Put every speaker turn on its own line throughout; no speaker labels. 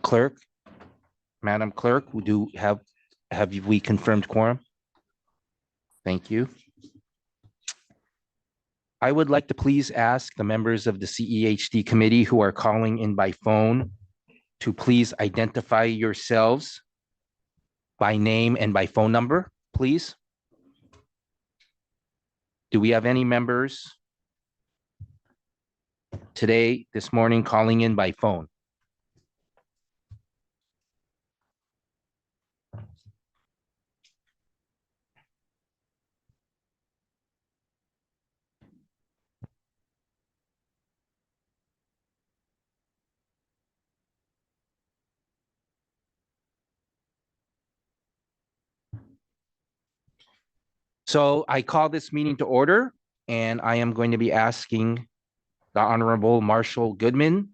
Clerk, Madam Clerk, have we confirmed quorum? Thank you. I would like to please ask the members of the CEHD committee who are calling in by phone to please identify yourselves by name and by phone number, please. Do we have any members today, this morning, calling in by phone? So I call this meeting to order, and I am going to be asking the Honorable Marshall Goodman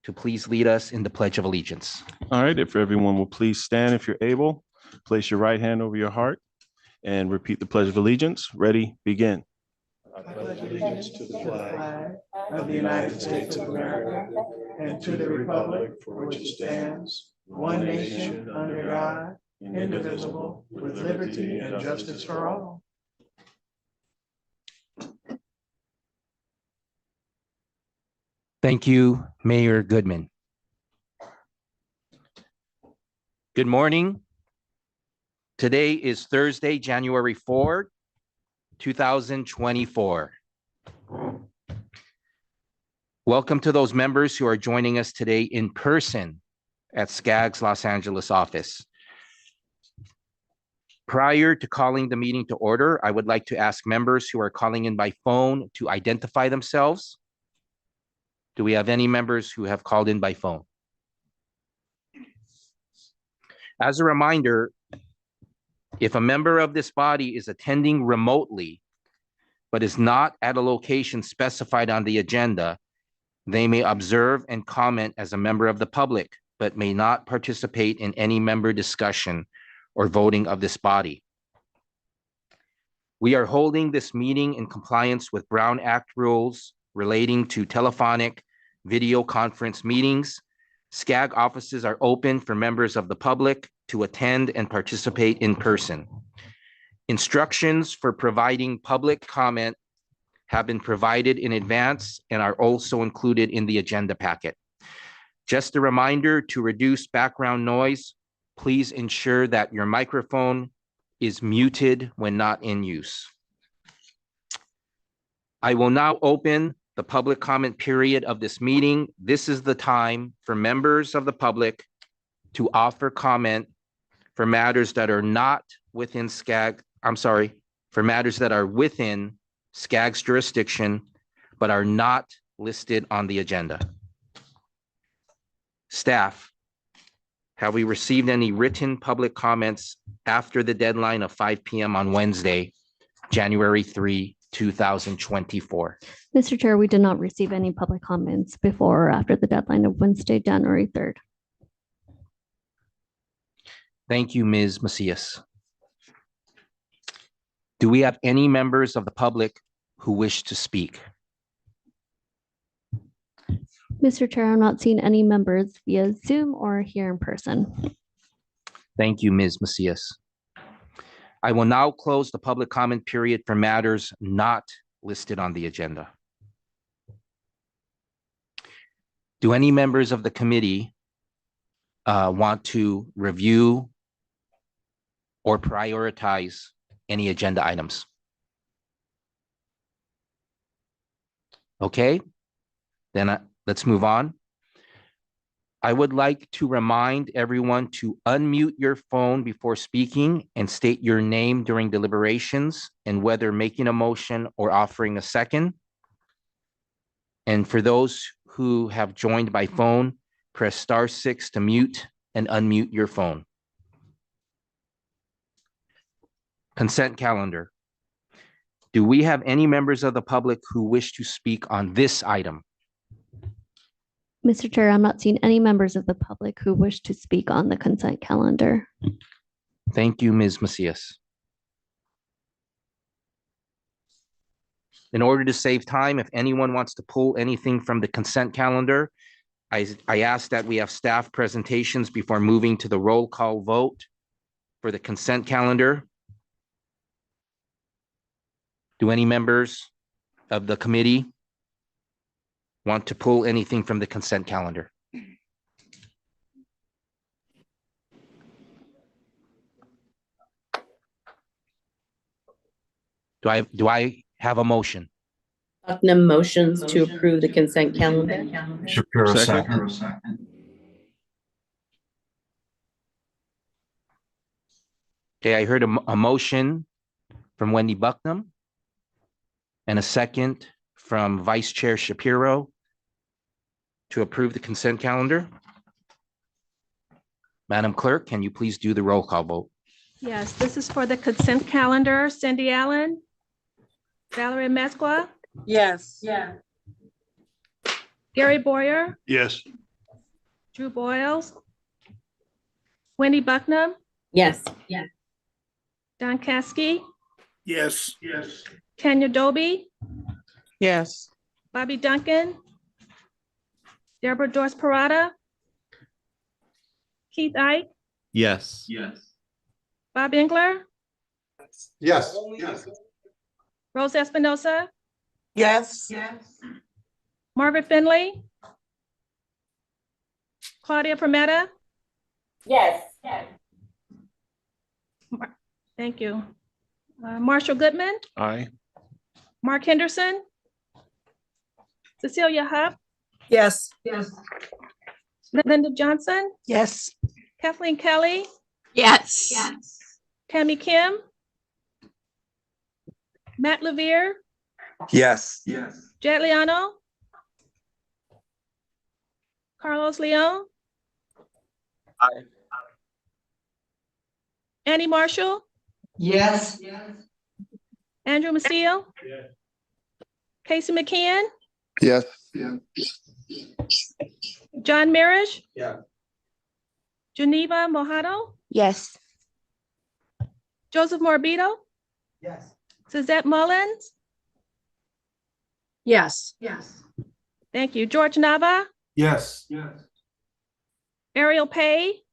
to please lead us in the Pledge of Allegiance.
All right, if everyone will please stand if you're able, place your right hand over your heart and repeat the Pledge of Allegiance. Ready, begin.
I pledge allegiance to the flag of the United States of America and to the republic for which it stands, one nation under God, indivisible, with liberty and justice for all.
Thank you, Mayor Goodman. Good morning. Today is Thursday, January 4, 2024. Welcome to those members who are joining us today in person at SCAG's Los Angeles office. Prior to calling the meeting to order, I would like to ask members who are calling in by phone to identify themselves. Do we have any members who have called in by phone? As a reminder, if a member of this body is attending remotely, but is not at a location specified on the agenda, they may observe and comment as a member of the public, but may not participate in any member discussion or voting of this body. We are holding this meeting in compliance with Brown Act rules relating to telephonic video conference meetings. SCAG offices are open for members of the public to attend and participate in person. Instructions for providing public comment have been provided in advance and are also included in the agenda packet. Just a reminder to reduce background noise, please ensure that your microphone is muted when not in use. I will now open the public comment period of this meeting. This is the time for members of the public to offer comment for matters that are not within SCAG, for matters that are within SCAG's jurisdiction, but are not listed on the agenda. Staff, have we received any written public comments after the deadline of 5 p.m. on Wednesday, January 3, 2024?
Mr. Chair, we did not receive any public comments before or after the deadline of Wednesday, January 3rd.
Thank you, Ms. Macias. Do we have any members of the public who wish to speak?
Mr. Chair, I'm not seeing any members via Zoom or here in person.
Thank you, Ms. Macias. I will now close the public comment period for matters not listed on the agenda. Do any members of the committee want to review or prioritize any agenda items? Okay, then let's move on. I would like to remind everyone to unmute your phone before speaking and state your name during deliberations and whether making a motion or offering a second. And for those who have joined by phone, press *6 to mute and unmute your phone. Consent calendar. Do we have any members of the public who wish to speak on this item?
Mr. Chair, I'm not seeing any members of the public who wish to speak on the consent calendar.
Thank you, Ms. Macias. In order to save time, if anyone wants to pull anything from the consent calendar, I ask that we have staff presentations before moving to the roll call vote for the consent calendar. Do any members of the committee want to pull anything from the consent calendar? Do I have a motion?
Bucknam motions to approve the consent calendar.
Shapiro
Second.
second.
Okay, I heard a motion from Wendy Bucknam and a second from Vice Chair Shapiro to approve the consent calendar. Madam Clerk, can you please do the roll call vote?
Yes, this is for the consent calendar. Cindy Allen, Valerie Mesqua,
Yes.
Gary Boyer,
Yes.
Drew Boyles, Wendy Bucknam,
Yes.
Don Caskey,
Yes.
Tanya Doby,
Yes.
Bobby Duncan, Deborah Dorsey Parada, Keith Ike,
Yes.
Bob Engler,
Yes.
Rose Espinosa,
Yes.
Margaret Finley, Claudia Prometa.
Yes.
Thank you. Marshall Goodman,
Aye.
Mark Henderson, Cecilia Huff,
Yes.
Linda Johnson,
Yes.
Kathleen Kelly,
Yes.
Tammy Kim, Matt Levere,
Yes.
Jet Liano, Carlos Leon.
Aye.
Annie Marshall,
Yes.
Andrew Maciel, Casey McKeon,
Yes.
John Mirish,
Yeah.
Geneva Mojado,
Yes.
Joseph Morbido,
Yes.
Suzette Mullins.
Yes.
Thank you. George Nava,
Yes.
Ariel Pay,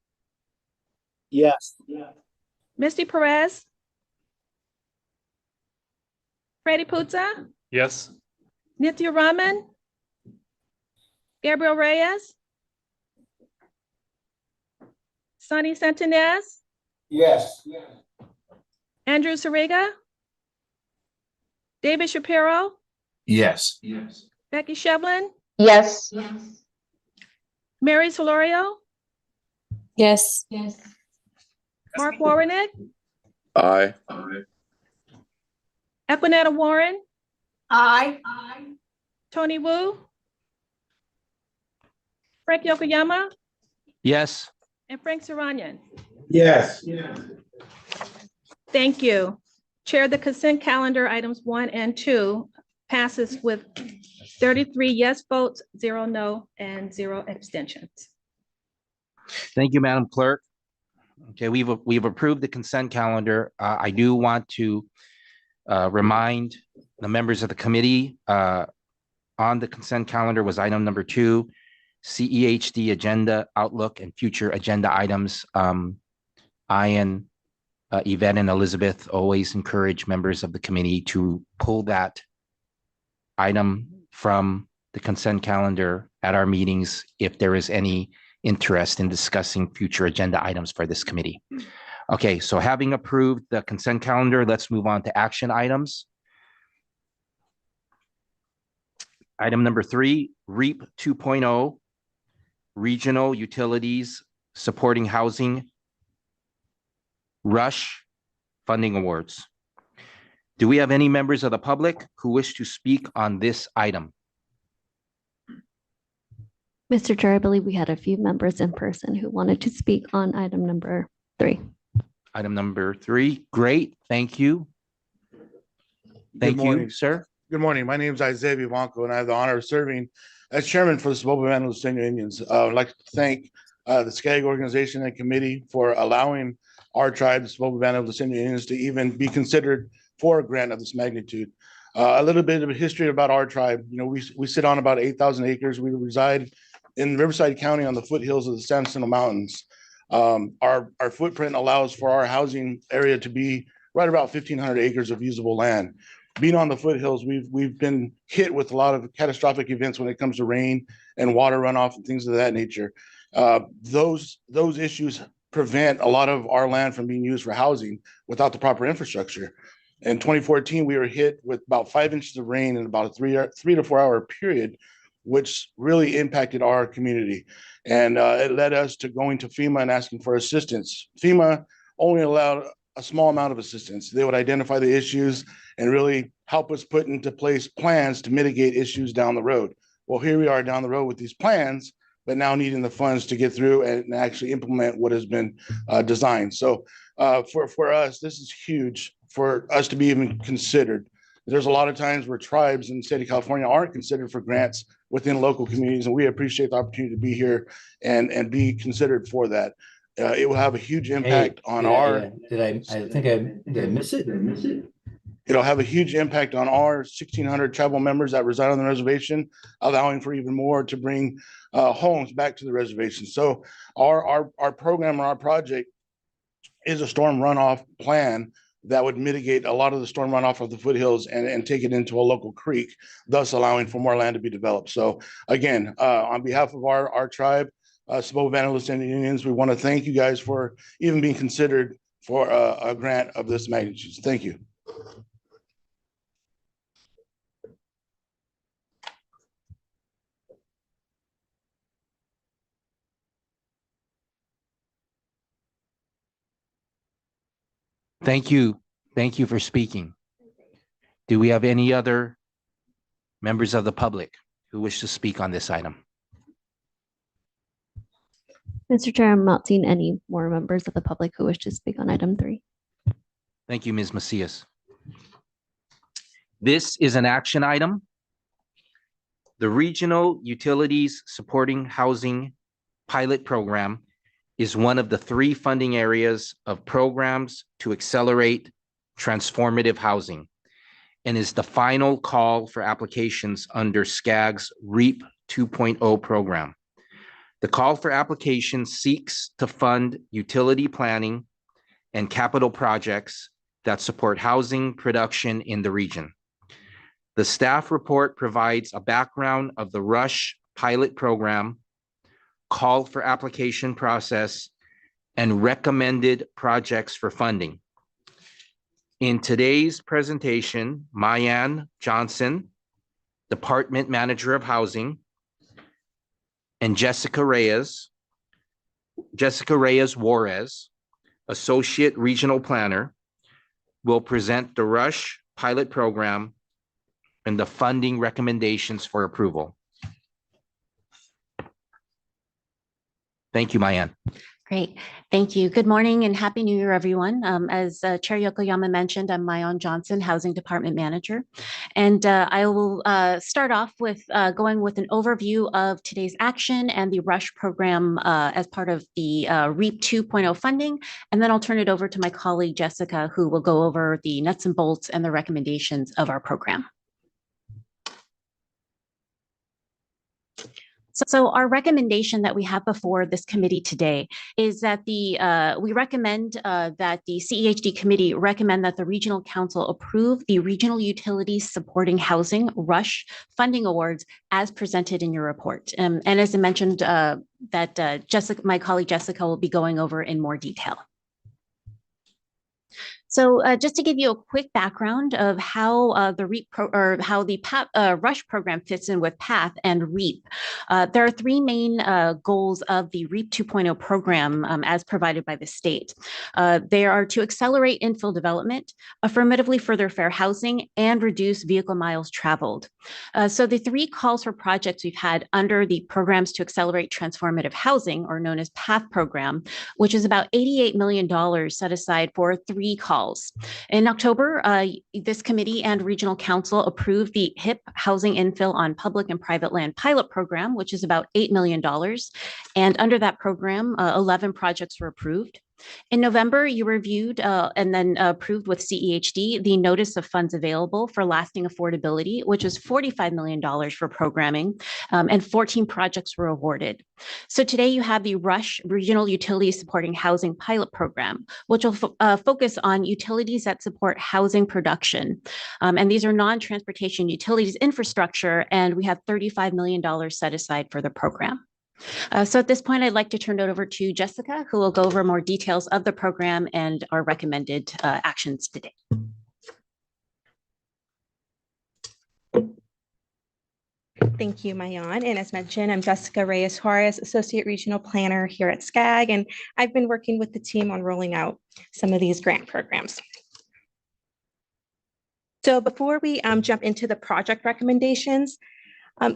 Yes.
Misty Perez, Freddie Puzza,
Yes.
Nithya Raman, Gabriel Reyes, Sonny Santinez,
Yes.
Andrew Sariga, David Shapiro,
Yes.
Becky Shevlin,
Yes.
Mary Solorio,
Yes.
Mark Warrenick,
Aye.
Equinetta Warren,
Aye.
Tony Wu, Frank Yokoyama,
Yes.
and Frank Seranian.
Yes.
Thank you. Chair, the consent calendar items 1 and 2 passes with 33 yes votes, 0 no, and 0 abstentions.
Thank you, Madam Clerk. Okay, we've approved the consent calendar. I do want to remind the members of the committee on the consent calendar was item number 2, CEHD agenda outlook and future agenda items. I and Yvette and Elizabeth always encourage members of the committee to pull that item from the consent calendar at our meetings if there is any interest in discussing future agenda items for this committee. Okay, so having approved the consent calendar, let's move on to action items. Item number 3, REAP 2.0, Regional Utilities Supporting Housing Rush Funding Awards. Do we have any members of the public who wish to speak on this item?
Mr. Chair, I believe we had a few members in person who wanted to speak on item number 3.
Item number 3, great, thank you. Thank you,
morning.
sir.
Good morning. My name is Isaiah Vivanco, and I have the honor of serving as chairman for the Subobomantal Senior Indians. I'd like to thank the SCAG organization and committee for allowing our tribe, the Subobomantal Senior Indians, to even be considered for a grant of this magnitude. A little bit of history about our tribe. You know, we sit on about 8,000 acres. We reside in Riverside County on the foothills of the San Jacinto Mountains. Our footprint allows for our housing area to be right about 1,500 acres of usable land. Being on the foothills, we've been hit with a lot of catastrophic events when it comes to rain and water runoff and things of that nature. Those issues prevent a lot of our land from being used for housing without the proper infrastructure. In 2014, we were hit with about 5 inches of rain in about a 3 to 4 hour period, which really impacted our community. And it led us to going to FEMA and asking for assistance. FEMA only allowed a small amount of assistance. They would identify the issues and really help us put into place plans to mitigate issues down the road. Well, here we are down the road with these plans, but now needing the funds to get through and actually implement what has been designed. So for us, this is huge for us to be even considered. There's a lot of times where tribes in the state of California aren't considered for grants within local communities, and we appreciate the opportunity to be here and be considered for that. It will have a huge impact on our.
Did I miss it?
It'll have a huge impact on our 1,600 tribal members that reside on the reservation, allowing for even more to bring homes back to the reservation. So our program or our project is a storm runoff plan that would mitigate a lot of the storm runoff of the foothills and take it into a local creek, thus allowing for more land to be developed. So again, on behalf of our tribe, Cibola Band of Los Indians, we want to thank you guys for even being considered for a grant of this magnitude. Thank you.
Thank you. Thank you for speaking. Do we have any other members of the public who wish to speak on this item?
Mr. Chair, I'm not seeing any more members of the public who wish to speak on item 3.
Thank you, Ms. Macias. This is an action item. The Regional Utilities Supporting Housing Pilot Program is one of the 3 funding areas of programs to accelerate transformative housing and is the final call for applications under SCAG's REAP 2.0 program. The call for application seeks to fund utility planning and capital projects that support housing production in the region. The staff report provides a background of the RUSH pilot program, call for application process, and recommended projects for funding. In today's presentation, Mayan Johnson, Department Manager of Housing, and Jessica Reyes Juarez, Associate Regional Planner, will present the RUSH pilot program and the funding recommendations for approval. Thank you, Mayan.
Great. Thank you. Good morning and Happy New Year, everyone. As Chair Yokoyama mentioned, I'm Mayan Johnson, Housing Department Manager. And I will start off with going with an overview of today's action and the RUSH program as part of the REAP 2.0 funding. And then I'll turn it over to my colleague, Jessica, who will go over the nuts and bolts and the recommendations of our program. So our recommendation that we have before this committee today is that we recommend that the CEHD Committee recommend that the Regional Council approve the Regional Utilities Supporting Housing RUSH funding awards as presented in your report. And as I mentioned, that Jessica, my colleague Jessica, will be going over in more detail. So just to give you a quick background of how the RUSH program fits in with PATH and REAP, there are 3 main goals of the REAP 2.0 program as provided by the state. They are to accelerate infill development, affirmatively further fair housing, and reduce vehicle miles traveled. So the 3 calls for projects we've had under the Programs to Accelerate Transformative Housing, or known as PATH program, which is about $88 million set aside for 3 calls. In October, this committee and Regional Council approved the HIP Housing Infill on Public and Private Land Pilot Program, which is about $8 million. And under that program, 11 projects were approved. In November, you reviewed and then approved with CEHD the Notice of Funds Available for Lasting Affordability, which was $45 million for programming, and 14 projects were awarded. So today you have the RUSH, Regional Utilities Supporting Housing Pilot Program, which will focus on utilities that support housing production. And these are non-transportation utilities infrastructure, and we have $35 million set aside for the program. So at this point, I'd like to turn it over to Jessica, who will go over more details of the program and our recommended actions today.
Thank you, Mayan. And as mentioned, I'm Jessica Reyes Juarez, Associate Regional Planner here at SCAG, and I've been working with the team on rolling out some of these grant programs. So before we jump into the project recommendations,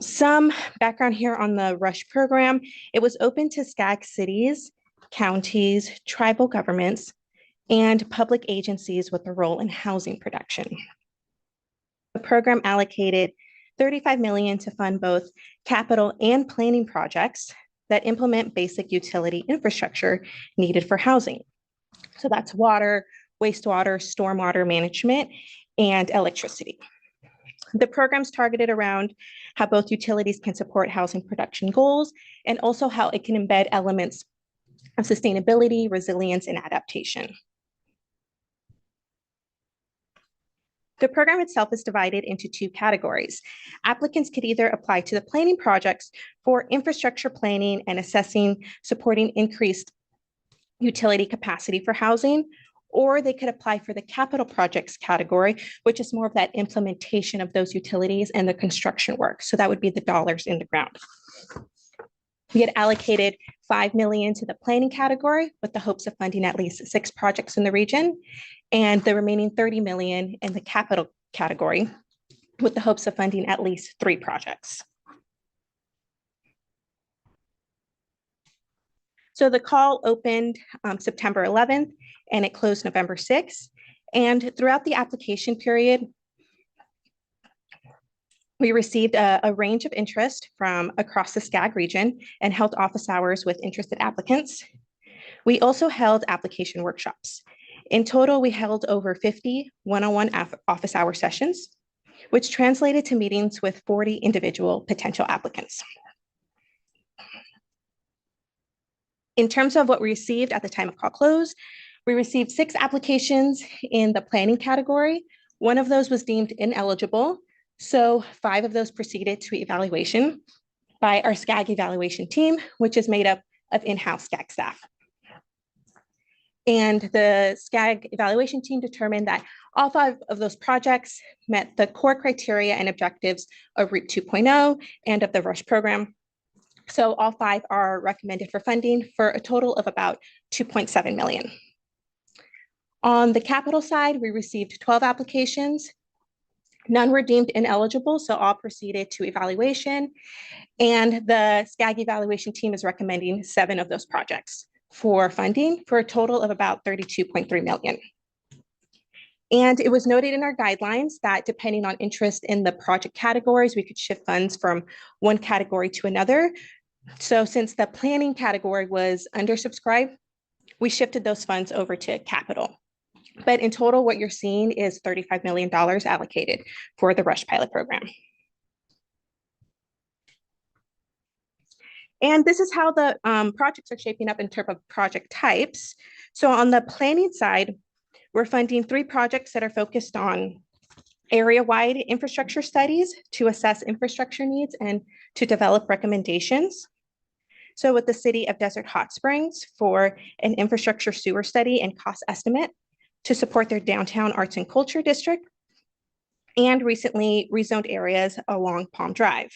some background here on the RUSH program. It was open to SCAG cities, counties, tribal governments, and public agencies with a role in housing production. The program allocated $35 million to fund both capital and planning projects that implement basic utility infrastructure needed for housing. So that's water, wastewater, stormwater management, and electricity. The program's targeted around how both utilities can support housing production goals and also how it can embed elements of sustainability, resilience, and adaptation. The program itself is divided into two categories. Applicants could either apply to the planning projects for infrastructure planning and assessing, supporting increased utility capacity for housing, or they could apply for the capital projects category, which is more of that implementation of those utilities and the construction work. So that would be the dollars in the ground. We had allocated $5 million to the planning category with the hopes of funding at least 6 projects in the region, and the remaining $30 million in the capital category with the hopes of funding at least 3 projects. So the call opened September 11th and it closed November 6th. And throughout the application period, we received a range of interest from across the SCAG region and held office hours with interested applicants. We also held application workshops. In total, we held over 50 one-on-one office hour sessions, which translated to meetings with 40 individual potential applicants. In terms of what we received at the time of call close, we received 6 applications in the planning category. 1 of those was deemed ineligible, so 5 of those proceeded to evaluation by our SCAG evaluation team, which is made up of in-house SCAG staff. And the SCAG evaluation team determined that all 5 of those projects met the core criteria and objectives of REAP 2.0 and of the RUSH program. So all 5 are recommended for funding for a total of about $2.7 million. On the capital side, we received 12 applications. None were deemed ineligible, so all proceeded to evaluation. And the SCAG evaluation team is recommending 7 of those projects for funding for a total of about $32.3 million. And it was noted in our guidelines that depending on interest in the project categories, we could shift funds from one category to another. So since the planning category was undersubscribed, we shifted those funds over to capital. But in total, what you're seeing is $35 million allocated for the RUSH pilot program. And this is how the projects are shaping up in terms of project types. So on the planning side, we're funding 3 projects that are focused on area-wide infrastructure studies to assess infrastructure needs and to develop recommendations. So with the City of Desert Hot Springs for an infrastructure sewer study and cost estimate to support their downtown arts and culture district, and recently rezoned areas along Palm Drive.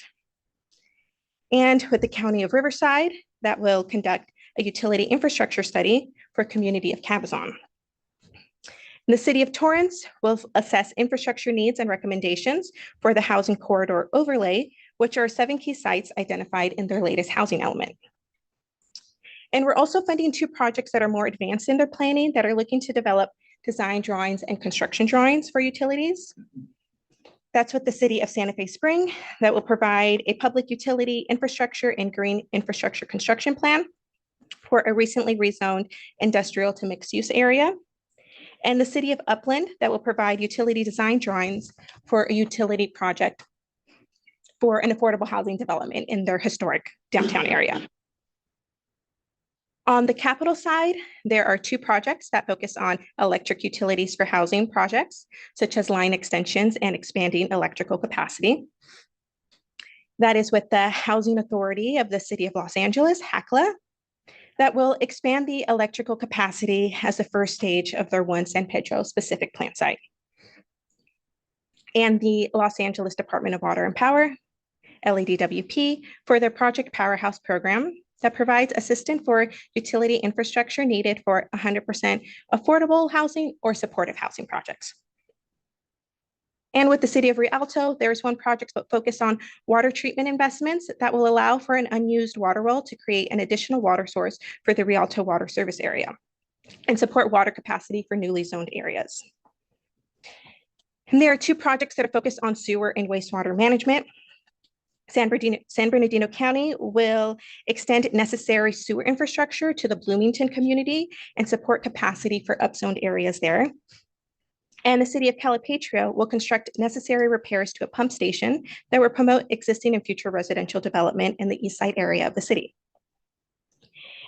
And with the County of Riverside, that will conduct a utility infrastructure study for community of Cabazon. The City of Torrance will assess infrastructure needs and recommendations for the housing corridor overlay, which are 7 key sites identified in their latest housing element. And we're also funding 2 projects that are more advanced in their planning that are looking to develop design drawings and construction drawings for utilities. That's with the City of Santa Fe Spring that will provide a public utility infrastructure and green infrastructure construction plan for a recently rezoned industrial to mixed use area. And the city of Upland that will provide utility design drawings for a utility project for an affordable housing development in their historic downtown area. On the capital side, there are 2 projects that focus on electric utilities for housing projects, such as line extensions and expanding electrical capacity. That is with the Housing Authority of the City of Los Angeles, HACLA, that will expand the electrical capacity as the first stage of their One San Pedro specific plant site. And the Los Angeles Department of Water and Power, LADWP, for their Project Powerhouse program that provides assistance for utility infrastructure needed for 100% affordable housing or supportive housing projects. And with the city of Rialto, there is one project focused on water treatment investments that will allow for an unused water well to create an additional water source for the Rialto water service area and support water capacity for newly zoned areas. And there are 2 projects that are focused on sewer and wastewater management. San Bernardino County will extend necessary sewer infrastructure to the Bloomington community and support capacity for upzoned areas there. And the city of Calipatria will construct necessary repairs to a pump station that will promote existing and future residential development in the east side area of the city.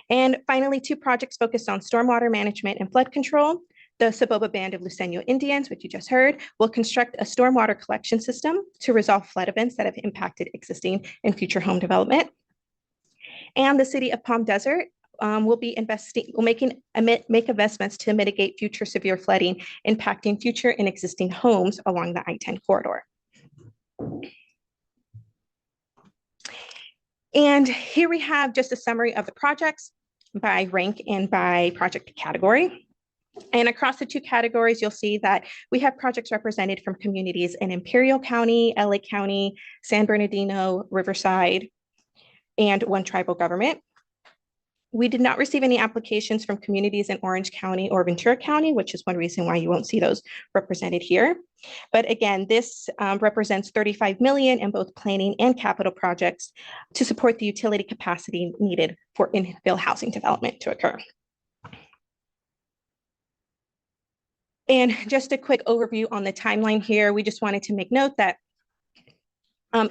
And finally, 2 projects focused on stormwater management and flood control. The Saboba Band of Luiseño Indians, which you just heard, will construct a stormwater collection system to resolve flood events that have impacted existing and future home development. And the city of Palm Desert will make investments to mitigate future severe flooding impacting future and existing homes along the I-10 corridor. And here we have just a summary of the projects by rank and by project category. And across the 2 categories, you'll see that we have projects represented from communities in Imperial County, LA County, San Bernardino, Riverside, and 1 tribal government. We did not receive any applications from communities in Orange County or Ventura County, which is one reason why you won't see those represented here. But again, this represents 35 million in both planning and capital projects to support the utility capacity needed for infill housing development to occur. And just a quick overview on the timeline here. We just wanted to make note that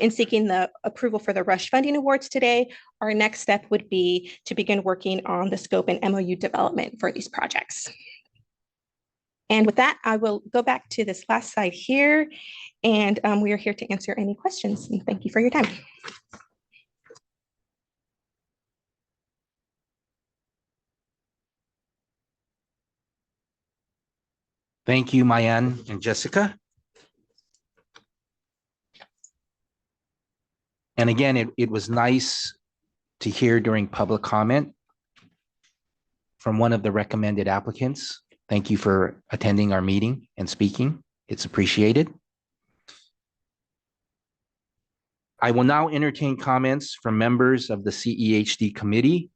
in seeking the approval for the rush funding awards today, our next step would be to begin working on the scope and MOU development for these projects. And with that, I will go back to this last slide here, and we are here to answer any questions. And thank you for your time.
Thank you, Mayan and Jessica. And again, it was nice to hear during public comment from one of the recommended applicants. Thank you for attending our meeting and speaking. It's appreciated. I will now entertain comments from members of the CEHD committee.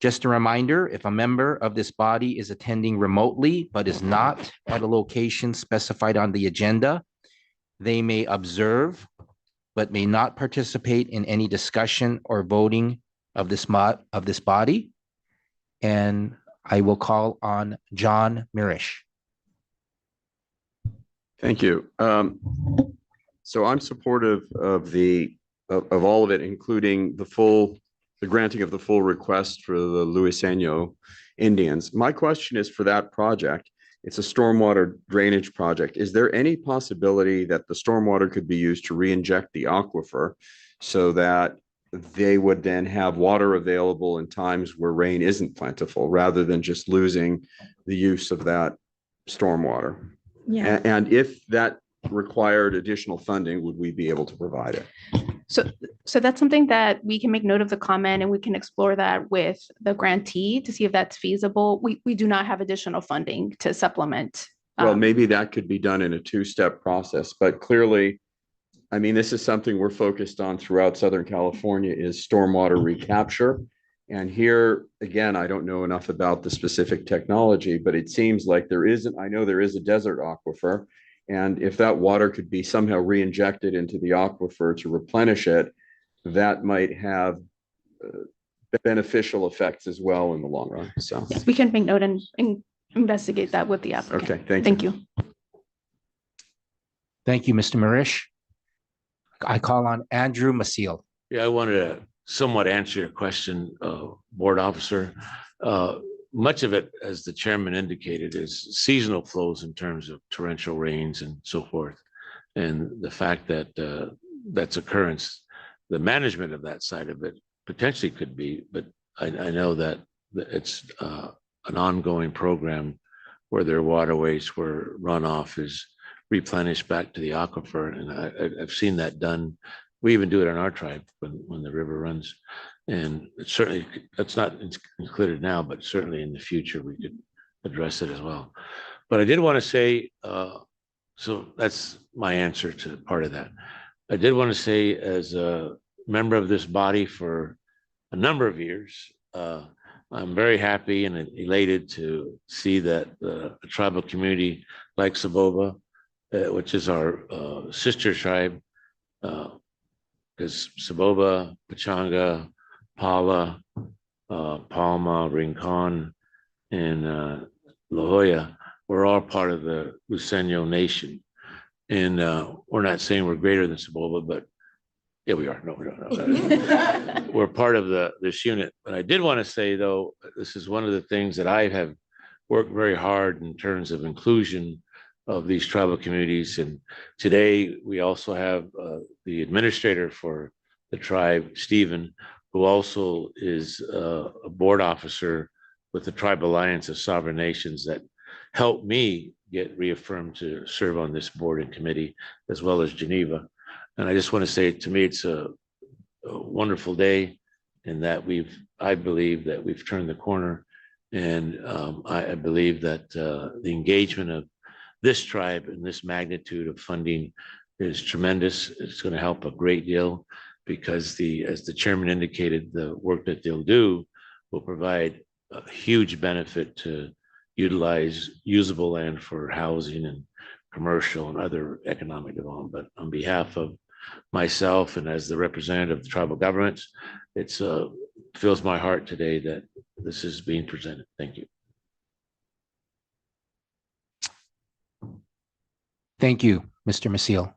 Just a reminder, if a member of this body is attending remotely but is not at a location specified on the agenda, they may observe but may not participate in any discussion or voting of this body. And I will call on John Mirish.
Thank you. So I'm supportive of all of it, including the granting of the full request for the Luiseño Indians. My question is for that project. It's a stormwater drainage project. Is there any possibility that the stormwater could be used to re-inject the aquifer so that they would then have water available in times where rain isn't plentiful, rather than just losing the use of that stormwater?
Yeah.
And if that required additional funding, would we be able to provide it?
So that's something that we can make note of the comment, and we can explore that with the grantee to see if that's feasible. We do not have additional funding to supplement.
Well, maybe that could be done in a 2-step process, but clearly, I mean, this is something we're focused on throughout Southern California, is stormwater recapture. And here, again, I don't know enough about the specific technology, but it seems like I know there is a desert aquifer. And if that water could be somehow re-injected into the aquifer to replenish it, that might have beneficial effects as well in the long run. So,
Yes, we can make note and investigate that with the applicant.
okay, thank you.
Thank you.
Thank you, Mr. Marish. I call on Andrew Maciel.
Yeah, I wanted to somewhat answer your question, board officer. Much of it, as the chairman indicated, is seasonal flows in terms of torrential rains and so forth. And the fact that that's occurrence, the management of that side of it potentially could be, but I know that it's an ongoing program where there are waterways where runoff is replenished back to the aquifer. And I've seen that done. We even do it on our tribe when the river runs. And it's certainly, that's not included now, but certainly in the future, we could address it as well. But I did want to say, so that's my answer to part of that. I did want to say, as a member of this body for a number of years, I'm very happy and elated to see that a tribal community like Saboba, which is our sister tribe, because Saboba, Pachanga, Pala, Palma, Rincon, and La Jolla, we're all part of the Luiseño Nation. And we're not saying we're greater than Saboba, but yeah, we are. No, no. We're part of this unit. But I did want to say, though, this is one of the things that I have worked very hard in terms of inclusion of these tribal communities. And today we also have the administrator for the tribe, Stephen, who also is a board officer with the Tribe Alliance of Sovereign Nations that helped me get reaffirmed to serve on this board and committee, as well as Geneva. And I just want to say, to me, it's a wonderful day, and that I believe that we've turned the corner. And I believe that the engagement of this tribe and this magnitude of funding is tremendous. It's going to help a great deal because as the chairman indicated, the work that they'll do will provide a huge benefit to utilize usable land for housing and commercial and other economic development. But on behalf of myself and as the representative of the tribal governments, it fills my heart today that this is being presented. Thank you.
Thank you, Mr. Maciel.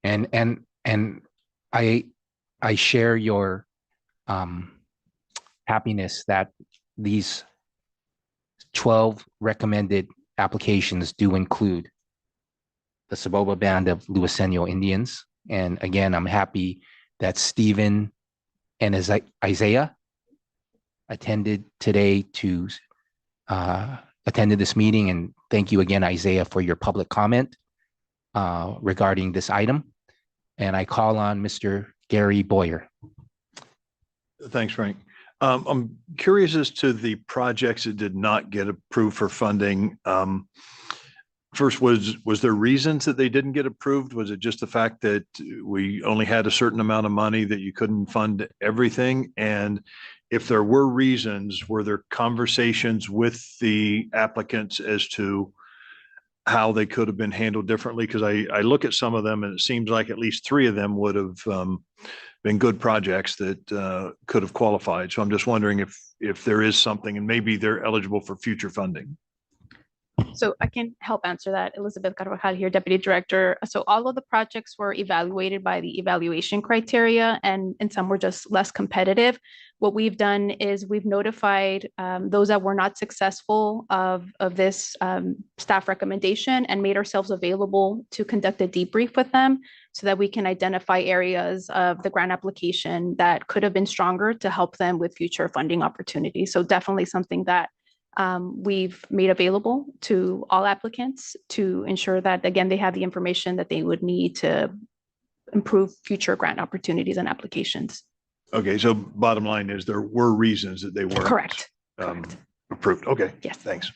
And I share your happiness that these 12 recommended applications do include the Saboba Band of Luiseño Indians. And again, I'm happy that Stephen and Isaiah attended today attended this meeting. And thank you again, Isaiah, for your public comment regarding this item. And I call on Mr. Gary Boyer.
Thanks, Frank. I'm curious as to the projects that did not get approved for funding. First, was there reasons that they didn't get approved? Was it just the fact that we only had a certain amount of money that you couldn't fund everything? And if there were reasons, were there conversations with the applicants as to how they could have been handled differently? Because I look at some of them and it seems like at least 3 of them would have been good projects that could have qualified. So I'm just wondering if there is something and maybe they're eligible for future funding.
So I can help answer that. Elizabeth Carvajal here, Deputy Director. So all of the projects were evaluated by the evaluation criteria, and some were just less competitive. What we've done is we've notified those that were not successful of this staff recommendation and made ourselves available to conduct a debrief with them so that we can identify areas of the grant application that could have been stronger to help them with future funding opportunities. So definitely something that we've made available to all applicants to ensure that, again, they have the information that they would need to improve future grant opportunities and applications.
Okay, so bottom line is there were reasons that they weren't
Correct.
approved. Okay.
Yes.
Thanks.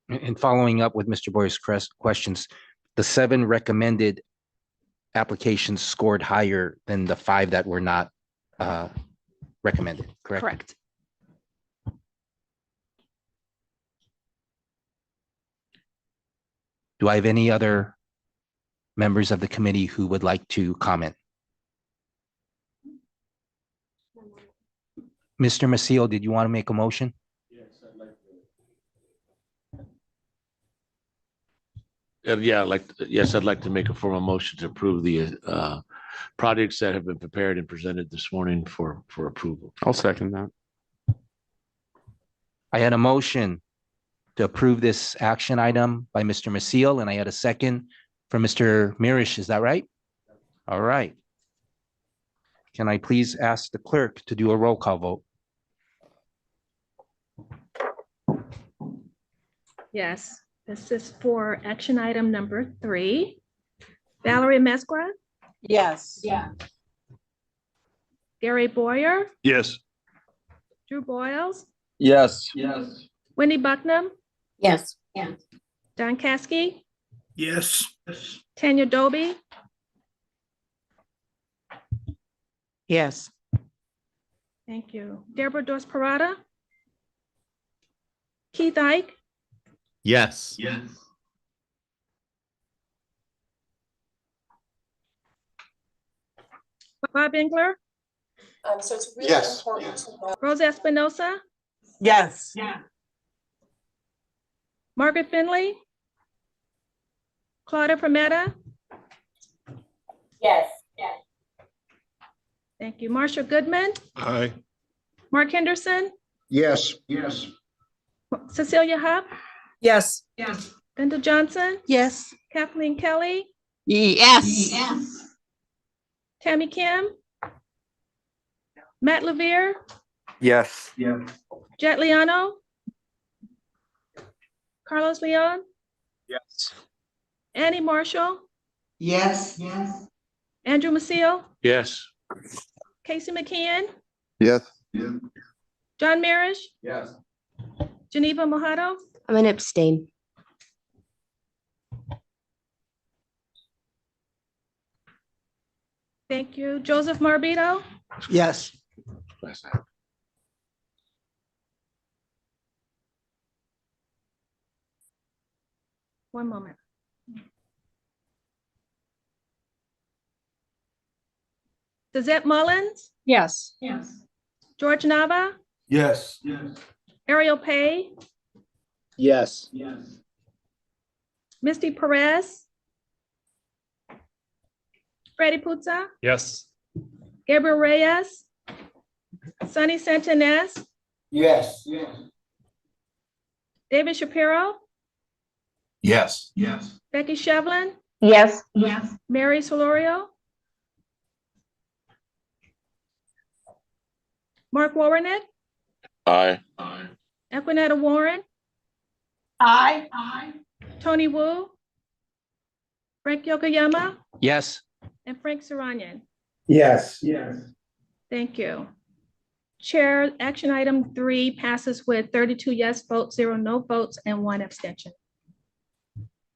And following up with Mr. Boyer's questions, the 7 recommended applications scored higher than the 5 that were not recommended, correct?
Correct.
Do I have any other members of the committee who would like to comment? Mr. Maciel, did you want to make a motion?
Yes, I'd like to make a formal motion to approve the projects that have been prepared and presented this morning for approval.
I'll second that.
I had a motion to approve this action item by Mr. Maciel, and I had a second from Mr. Mirish. Is that right? All right. Can I please ask the clerk to do a roll call vote?
Yes, this is for action item number 3. Valerie Mesqua,
Yes. Yeah.
Gary Boyer,
Yes.
Drew Boyles,
Yes.
Wendy Bucknam,
Yes.
Don Caskey,
Yes.
Tanya Doby,
Yes.
thank you. Deborah Dos Parada, Keith Ike,
Yes.
Bob Engler,
So it's really
Yes.
important to know.
Rosa Espinosa,
Yes.
Margaret Finley, Claudia Prometa,
Yes.
thank you. Marsha Goodman,
Aye.
Mark Henderson,
Yes.
Cecilia Hubb,
Yes.
Linda Johnson,
Yes.
Kathleen Kelly,
Yes.
Tammy Kim, Matt Levere,
Yes.
Jet Liano, Carlos Leon,
Yes.
Annie Marshall,
Yes.
Andrew Maciel,
Yes.
Casey McKeon,
Yes.
John Marish,
Yes.
Geneva Mojado,
I'm gonna abstain.
thank you. Joseph Marbito,
Yes.
one moment. Suzette Mullins,
Yes.
George Nava,
Yes.
Ariel Pay,
Yes.
Misty Perez, Freddie Puzza,
Yes.
Gabriel Reyes, Sunny Santinez,
Yes.
David Shapiro,
Yes.
Becky Shevlin,
Yes.
Mary Solorio, Mark Warrenick,
Aye.
Equinetta Warren,
Aye.
Tony Wu, Frank Yokoyama,
Yes.
and Frank Saranian.
Yes.
Thank you. Chair, action item 3 passes with 32 yes votes, 0 no votes, and 1 abstention.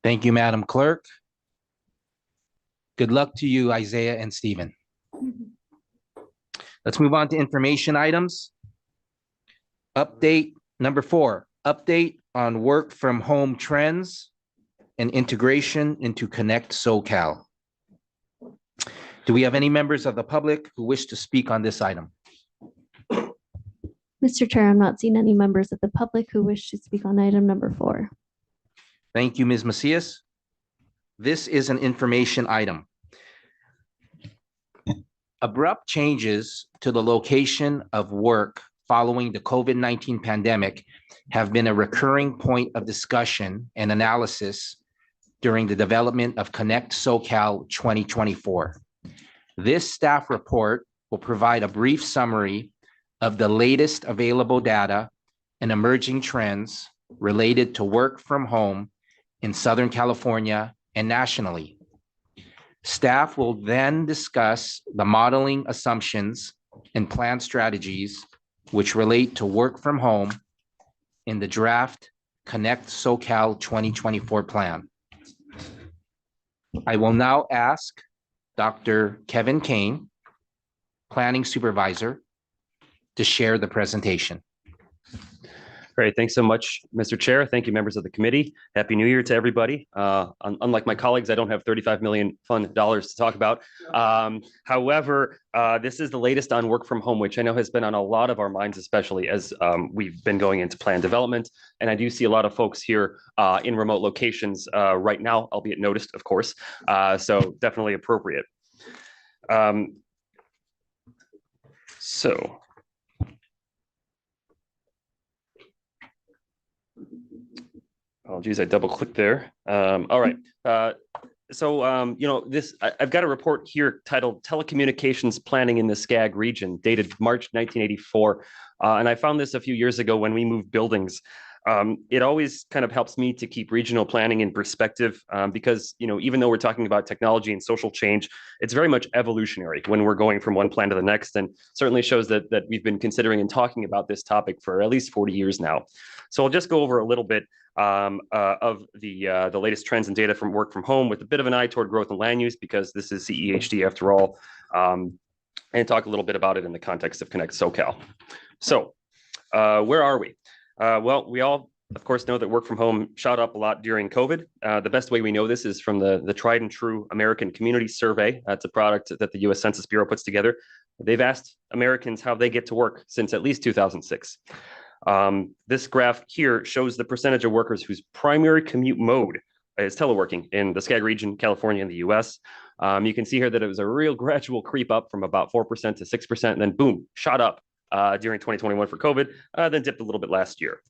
Thank you, Madam Clerk. Good luck to you, Isaiah and Stephen. Let's move on to information items. Update number 4, update on work from home trends and integration into Connect SoCal. Do we have any members of the public who wish to speak on this item?
Mr. Chair, I'm not seeing any members of the public who wish to speak on item number 4.
Thank you, Ms. Macias. This is an information item. Abrupt changes to the location of work following the COVID-19 pandemic have been a recurring point of discussion and analysis during the development of Connect SoCal 2024. This staff report will provide a brief summary of the latest available data and emerging trends related to work from home in Southern California and nationally. Staff will then discuss the modeling assumptions and plan strategies which relate to work from home in the draft Connect SoCal 2024 plan. I will now ask Dr. Kevin Kane, Planning Supervisor, to share the presentation.
Great. Thanks so much, Mr. Chair. Thank you, members of the committee. Happy New Year to everybody. Unlike my colleagues, I don't have $35 million fun dollars to talk about. However, this is the latest on work from home, which I know has been on a lot of our minds, especially as we've been going into plan development. And I do see a lot of folks here in remote locations right now, albeit noticed, of course. So definitely appropriate. Apologies, I double clicked there. All right. I've got a report here titled Telecommunications Planning in the SCAG Region, dated March 1984. And I found this a few years ago when we moved buildings. It always kind of helps me to keep regional planning in perspective because, even though we're talking about technology and social change, it's very much evolutionary when we're going from one plan to the next, and certainly shows that we've been considering and talking about this topic for at least 40 years now. So I'll just go over a little bit of the latest trends and data from work from home with a bit of an eye toward growth and land use, because this is CEHD after all, and talk a little bit about it in the context of Connect SoCal. So where are we? Well, we all, of course, know that work from home shot up a lot during COVID. The best way we know this is from the tried and true American Community Survey. That's a product that the U.S. Census Bureau puts together. They've asked Americans how they get to work since at least 2006. This graph here shows the percentage of workers whose primary commute mode is teleworking in the SCAG region, California, and the US. You can see here that it was a real gradual creep up from about 4% to 6%, and then boom, shot up during 2021 for COVID, then dipped a little bit last year.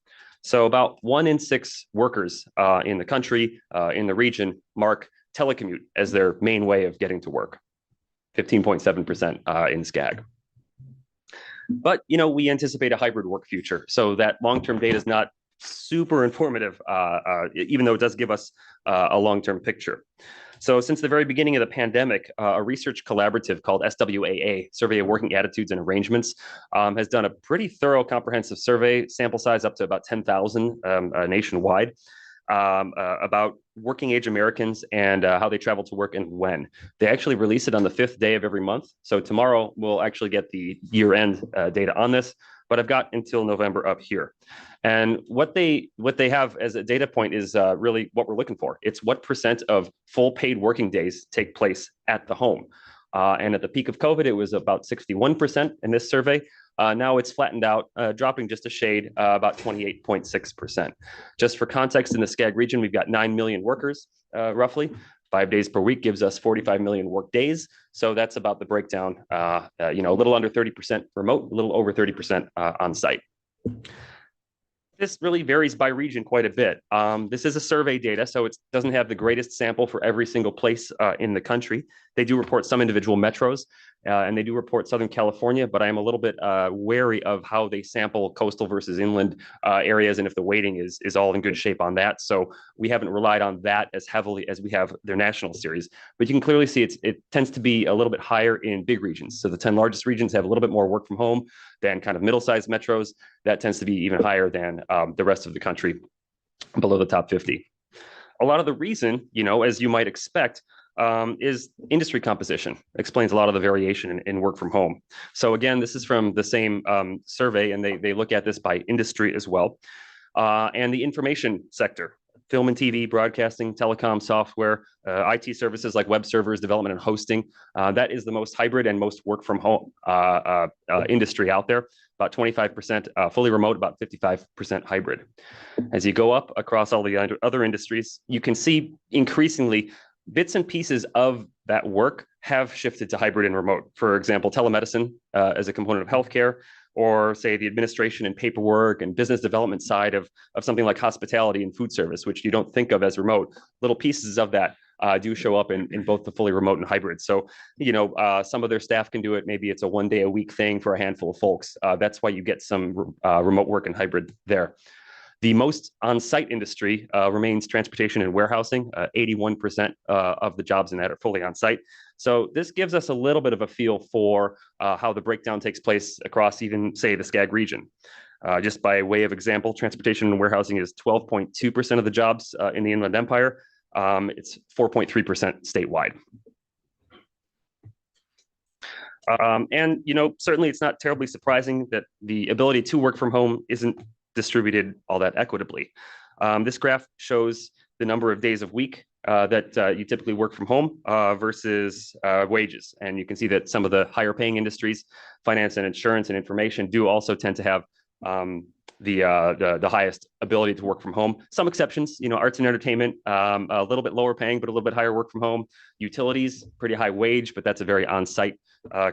So about 1 in 6 workers in the country, in the region, mark telecommute as their main way of getting to work, 15.7% in SCAG. But, we anticipate a hybrid work future. So that long-term data is not super informative, even though it does give us a long-term picture. So since the very beginning of the pandemic, a research collaborative called SWAA, Survey of Working Attitudes and Arrangements, has done a pretty thorough, comprehensive survey, sample size up to about 10,000 nationwide, about working age Americans and how they travel to work and when. They actually release it on the 5th day of every month. So tomorrow we'll actually get the year-end data on this, but I've got until November up here. And what they have as a data point is really what we're looking for. It's what percent of full paid working days take place at the home. And at the peak of COVID, it was about 61% in this survey. Now it's flattened out, dropping just a shade, about 28.6%. Just for context, in the SCAG region, we've got 9 million workers, roughly. 5 days per week gives us 45 million work days. So that's about the breakdown, a little under 30% remote, a little over 30% on site. This really varies by region quite a bit. This is a survey data, so it doesn't have the greatest sample for every single place in the country. They do report some individual metros, and they do report Southern California, but I am a little bit wary of how they sample coastal versus inland areas, and if the weighting is all in good shape on that. So we haven't relied on that as heavily as we have their national series. But you can clearly see it tends to be a little bit higher in big regions. So the 10 largest regions have a little bit more work from home than kind of middle-sized metros. That tends to be even higher than the rest of the country, below the top 50. A lot of the reason, as you might expect, is industry composition. Explains a lot of the variation in work from home. So again, this is from the same survey, and they look at this by industry as well. And the information sector, film and TV, broadcasting, telecom, software, IT services like web servers, development and hosting. That is the most hybrid and most work from home industry out there. About 25% fully remote, about 55% hybrid. As you go up across all the other industries, you can see increasingly bits and pieces of that work have shifted to hybrid and remote. For example, telemedicine as a component of healthcare, or say the administration and paperwork and business development side of something like hospitality and food service, which you don't think of as remote. Little pieces of that do show up in both the fully remote and hybrid. So, some of their staff can do it. Maybe it's a 1 day a week thing for a handful of folks. That's why you get some remote work and hybrid there. The most on-site industry remains transportation and warehousing. 81% of the jobs in that are fully on-site. So this gives us a little bit of a feel for how the breakdown takes place across even, say, the SCAG region. Just by way of example, transportation and warehousing is 12.2% of the jobs in the Inland Empire. It's 4.3% statewide. And certainly it's not terribly surprising that the ability to work from home isn't distributed all that equitably. This graph shows the number of days of week that you typically work from home versus wages. And you can see that some of the higher paying industries, finance and insurance and information, do also tend to have the highest ability to work from home. Some exceptions, arts and entertainment, a little bit lower paying, but a little bit higher work from home. Utilities, pretty high wage, but that's a very on-site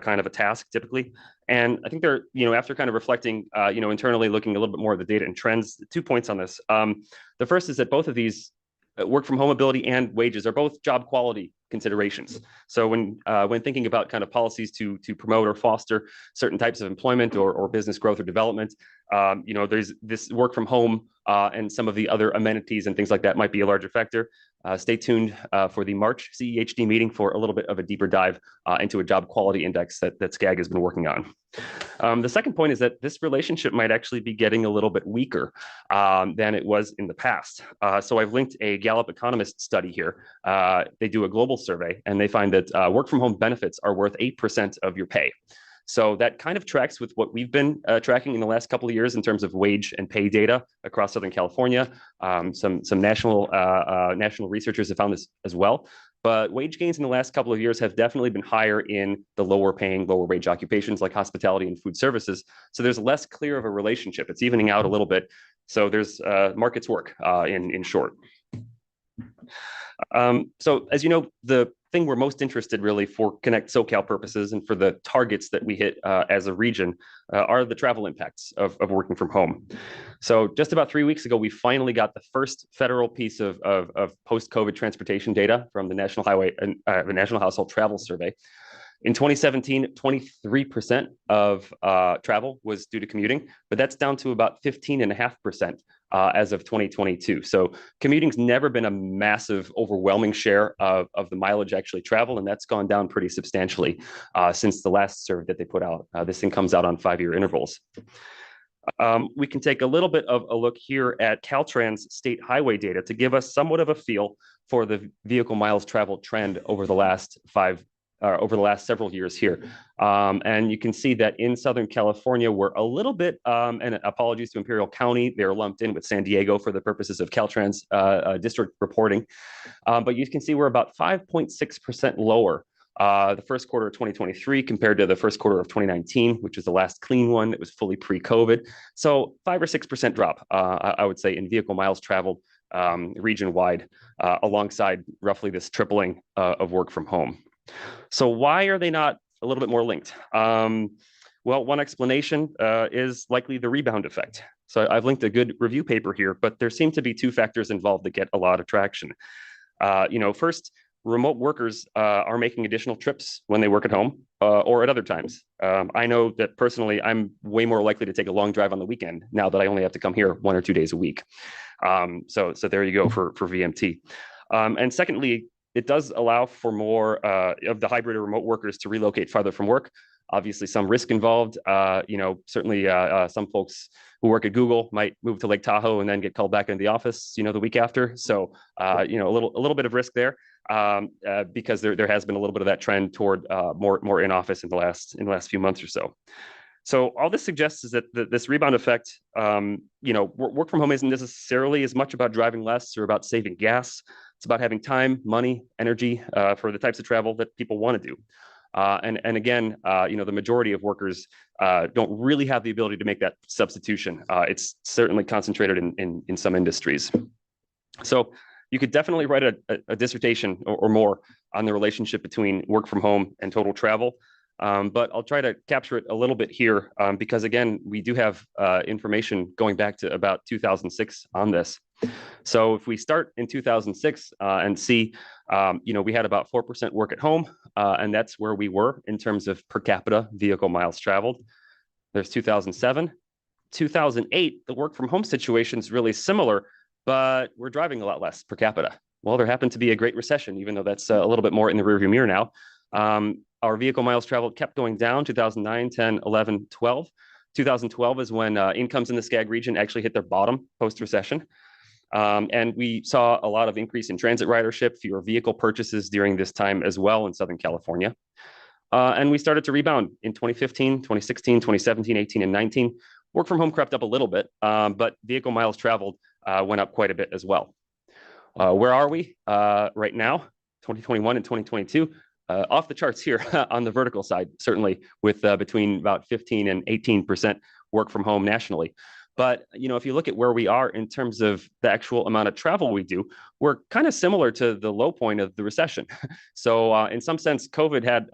kind of a task typically. And I think they're, after kind of reflecting, internally looking a little bit more at the data and trends, 2 points on this. The first is that both of these work from home ability and wages are both job quality considerations. So when thinking about kind of policies to promote or foster certain types of employment or business growth or development, there's this work from home and some of the other amenities and things like that might be a larger factor. Stay tuned for the March CEHD meeting for a little bit of a deeper dive into a job quality index that SCAG has been working on. The second point is that this relationship might actually be getting a little bit weaker than it was in the past. So I've linked a Gallup economist study here. They do a global survey and they find that work from home benefits are worth 8% of your pay. So that kind of tracks with what we've been tracking in the last couple of years in terms of wage and pay data across Southern California. Some national researchers have found this as well. But wage gains in the last couple of years have definitely been higher in the lower paying, lower wage occupations like hospitality and food services. So there's less clear of a relationship. It's evening out a little bit. So there's markets work in short. So as you know, the thing we're most interested really for Connect SoCal purposes and for the targets that we hit as a region are the travel impacts of working from home. So just about 3 weeks ago, we finally got the first federal piece of post-COVID transportation data from the National Household Travel Survey. In 2017, 23% of travel was due to commuting, but that's down to about 15.5% as of 2022. So commuting's never been a massive, overwhelming share of the mileage actually traveled, and that's gone down pretty substantially since the last survey that they put out. This thing comes out on 5-year intervals. We can take a little bit of a look here at Caltrans state highway data to give us somewhat of a feel for the vehicle miles traveled trend over the last several years here. And you can see that in Southern California, we're a little bit, and apologies to Imperial County, they're lumped in with San Diego for the purposes of Caltrans district reporting. But you can see we're about 5.6% lower the first quarter of 2023 compared to the first quarter of 2019, which was the last clean one that was fully pre-COVID. So 5 or 6% drop, I would say, in vehicle miles traveled region-wide, alongside roughly this tripling of work from home. So why are they not a little bit more linked? Well, one explanation is likely the rebound effect. So I've linked a good review paper here, but there seem to be 2 factors involved that get a lot of traction. First, remote workers are making additional trips when they work at home or at other times. I know that personally, I'm way more likely to take a long drive on the weekend now that I only have to come here 1 or 2 days a week. So there you go for VMT. And secondly, it does allow for more of the hybrid or remote workers to relocate farther from work. Obviously, some risk involved. Certainly some folks who work at Google might move to Lake Tahoe and then get called back into the office, the week after. So, a little bit of risk there because there has been a little bit of that trend toward more in office in the last few months or so. So all this suggests is that this rebound effect, work from home isn't necessarily as much about driving less or about saving gas. It's about having time, money, energy for the types of travel that people want to do. And again, the majority of workers don't really have the ability to make that substitution. It's certainly concentrated in some industries. So you could definitely write a dissertation or more on the relationship between work from home and total travel. But I'll try to capture it a little bit here because, again, we do have information going back to about 2006 on this. So if we start in 2006 and see, we had about 4% work at home, and that's where we were in terms of per capita vehicle miles traveled. There's 2007. 2008, the work from home situation is really similar, but we're driving a lot less per capita. Well, there happened to be a great recession, even though that's a little bit more in the rearview mirror now. Our vehicle miles traveled kept going down, 2009, 10, 11, 12. 2012 is when incomes in the SCAG region actually hit their bottom post-recession. And we saw a lot of increase in transit ridership, fewer vehicle purchases during this time as well in Southern California. And we started to rebound in 2015, 2016, 2017, 18, and 19. Work from home crept up a little bit, but vehicle miles traveled went up quite a bit as well. Where are we right now, 2021 and 2022? Off the charts here on the vertical side, certainly with between about 15 and 18% work from home nationally. But, you know, if you look at where we are in terms of the actual amount of travel we do, we're kind of similar to the low point of the recession. So in some sense, COVID had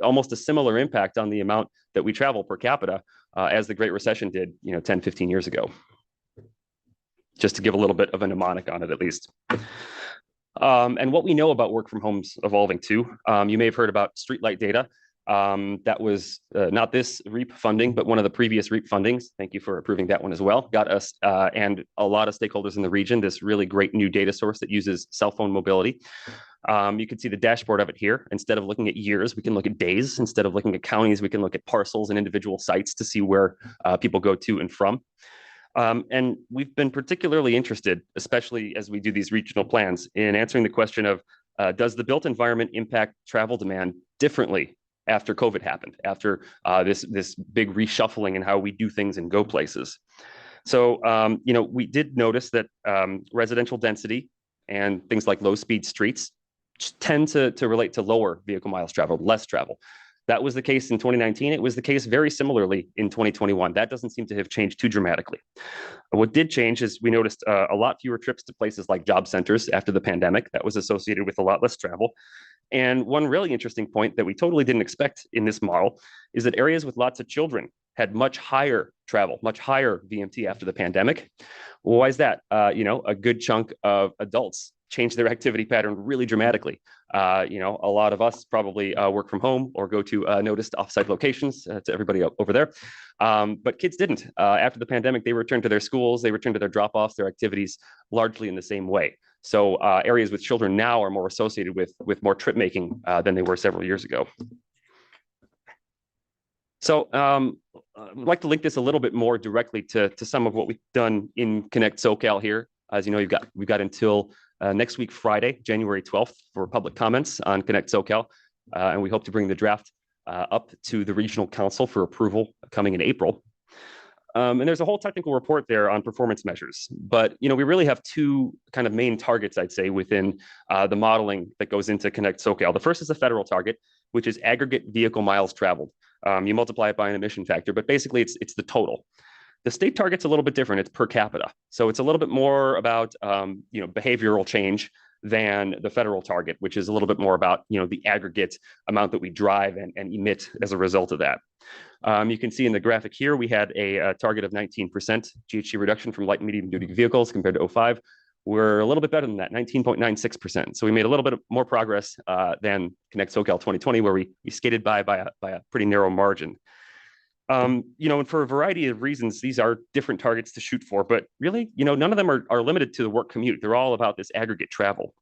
almost a similar impact on the amount that we travel per capita as the Great Recession did, you know, 10, 15 years ago. Just to give a little bit of a mnemonic on it, at least. And what we know about work from home's evolving too. You may have heard about streetlight data. That was not this REAP funding, but one of the previous REAP fundings. Thank you for approving that one as well. Got us and a lot of stakeholders in the region this really great new data source that uses cell phone mobility. You can see the dashboard of it here. Instead of looking at years, we can look at days. Instead of looking at counties, we can look at parcels and individual sites to see where people go to and from. And we've been particularly interested, especially as we do these regional plans, in answering the question of, does the built environment impact travel demand differently after COVID happened, after this big reshuffling in how we do things and go places? So, you know, we did notice that residential density and things like low-speed streets tend to relate to lower vehicle miles traveled, less travel. That was the case in 2019. It was the case very similarly in 2021. That doesn't seem to have changed too dramatically. What did change is we noticed a lot fewer trips to places like job centers after the pandemic. That was associated with a lot less travel. And one really interesting point that we totally didn't expect in this model is that areas with lots of children had much higher travel, much higher VMT after the pandemic. Well, why is that? You know, a good chunk of adults changed their activity pattern really dramatically. You know, a lot of us probably work from home or go to noticed offsite locations to everybody over there. But kids didn't. After the pandemic, they returned to their schools, they returned to their drop-offs, their activities largely in the same way. So areas with children now are more associated with more trip making than they were several years ago. So I'd like to link this a little bit more directly to some of what we've done in Connect SoCal here. As you know, we've got until next week, Friday, January 12th, for public comments on Connect SoCal. And we hope to bring the draft up to the regional council for approval coming in April. And there's a whole technical report there on performance measures. But, you know, we really have two kind of main targets, I'd say, within the modeling that goes into Connect SoCal. The first is the federal target, which is aggregate vehicle miles traveled. You multiply it by an emission factor, but basically it's the total. The state target's a little bit different. It's per capita. So it's a little bit more about, you know, behavioral change than the federal target, which is a little bit more about, you know, the aggregate amount that we drive and emit as a result of that. You can see in the graphic here, we had a target of 19% GHG reduction from light and medium duty vehicles compared to 2005. We're a little bit better than that, 19.96%. So we made a little bit more progress than Connect SoCal 2020, where we skated by a pretty narrow margin. You know, and for a variety of reasons, these are different targets to shoot for, but really, you know, none of them are limited to the work commute. They're all about this aggregate travel.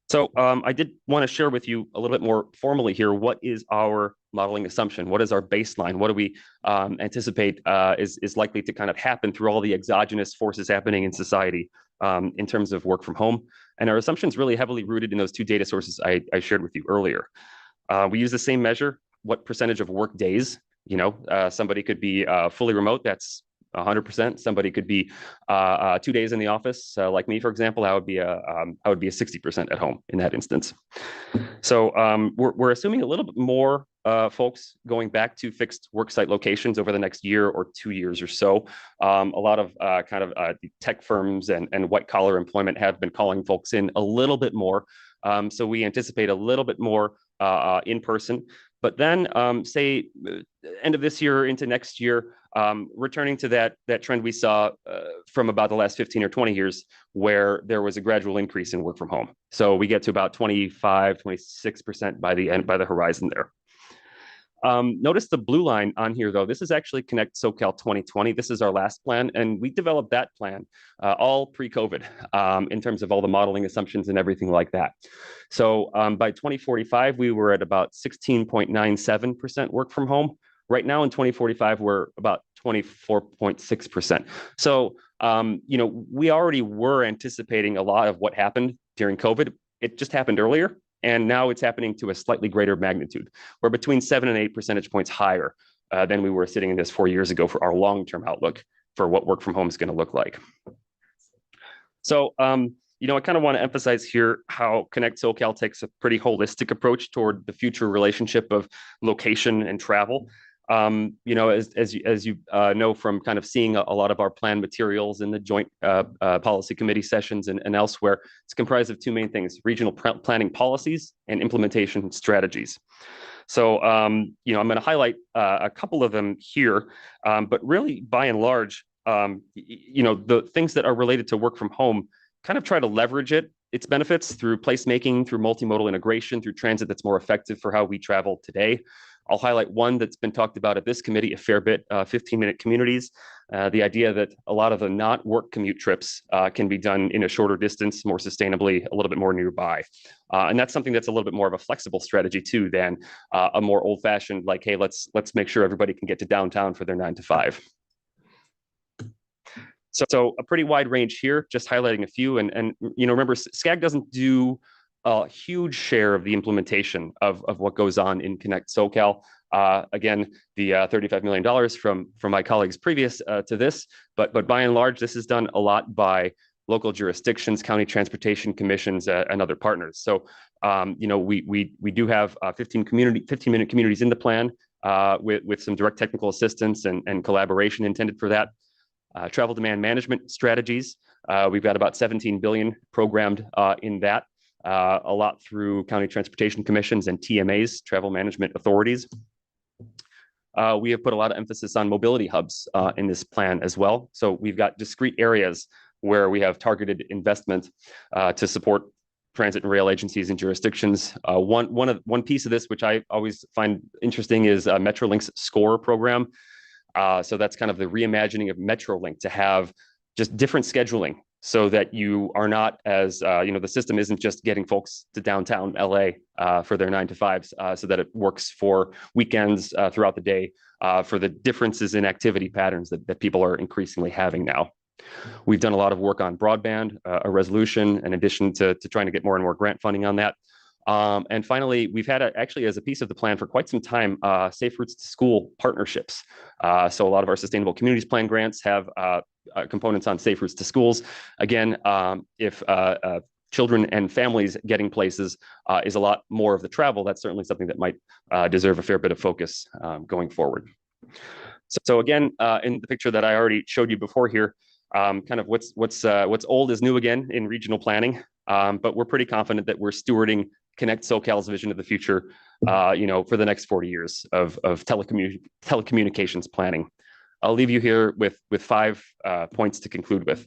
So I did want to share with you a little bit more formally here, what is our modeling assumption? What is our baseline? What do we anticipate is likely to kind of happen through all the exogenous forces happening in society in terms of work from home? And our assumptions really heavily rooted in those two data sources I shared with you earlier. We use the same measure. What percentage of work days, you know, somebody could be fully remote, that's 100%. Somebody could be 2 days in the office, like me, for example. I would be a 60% at home in that instance. So we're assuming a little bit more folks going back to fixed worksite locations over the next year or 2 years or so. A lot of tech firms and white collar employment have been calling folks in a little bit more. So we anticipate a little bit more in person. But then, say, end of this year into next year, returning to that trend we saw from about the last 15 or 20 years, where there was a gradual increase in work from home. So we get to about 25, 26% by the horizon there. Notice the blue line on here, though. This is actually Connect SoCal 2020. This is our last plan, and we developed that plan all pre-COVID in terms of all the modeling assumptions and everything like that. So by 2045, we were at about 16.97% work from home. Right now in 2045, we're about 24.6%. So, you know, we already were anticipating a lot of what happened during COVID. It just happened earlier. And now it's happening to a slightly greater magnitude. We're between 7 and 8 percentage points higher than we were sitting in this 4 years ago for our long-term outlook for what work from home is going to look like. So, I kind of want to emphasize here how Connect SoCal takes a pretty holistic approach toward the future relationship of location and travel. As you know from kind of seeing a lot of our plan materials in the joint policy committee sessions and elsewhere, it's comprised of two main things: regional planning policies and implementation strategies. So, I'm going to highlight a couple of them here, but really by and large, the things that are related to work from home kind of try to leverage its benefits through placemaking, through multimodal integration, through transit that's more effective for how we travel today. I'll highlight one that's been talked about at this committee a fair bit, 15-minute communities. The idea that a lot of the not work commute trips can be done in a shorter distance, more sustainably, a little bit more nearby. And that's something that's a little bit more of a flexible strategy too than a more old-fashioned, like, hey, let's make sure everybody can get to downtown for their 9 to 5. So a pretty wide range here, just highlighting a few. And remember, SCAG doesn't do a huge share of the implementation of what goes on in Connect SoCal. Again, the $35 million from my colleagues previous to this, but by and large, this is done a lot by local jurisdictions, county transportation commissions, and other partners. So, we do have 15-minute communities in the plan with some direct technical assistance and collaboration intended for that. Travel demand management strategies. We've got about 17 billion programmed in that, a lot through county transportation commissions and TMAs, travel management authorities. We have put a lot of emphasis on mobility hubs in this plan as well. So we've got discrete areas where we have targeted investment to support transit and rail agencies and jurisdictions. One piece of this, which I always find interesting, is Metrolink's SCORE program. So that's kind of the reimagining of Metrolink to have just different scheduling so that you are not as, the system isn't just getting folks to downtown LA for their 9 to 5s, so that it works for weekends throughout the day for the differences in activity patterns that people are increasingly having now. We've done a lot of work on broadband, a resolution, in addition to trying to get more and more grant funding on that. And finally, we've had actually as a piece of the plan for quite some time, safe routes to school partnerships. So a lot of our sustainable communities plan grants have components on safe routes to schools. Again, if children and families getting places is a lot more of the travel, that's certainly something that might deserve a fair bit of focus going forward. So again, in the picture that I already showed you before here, kind of what's old is new again in regional planning. But we're pretty confident that we're stewarding Connect SoCal's vision of the future, for the next 40 years of telecommunications planning. I'll leave you here with 5 points to conclude with.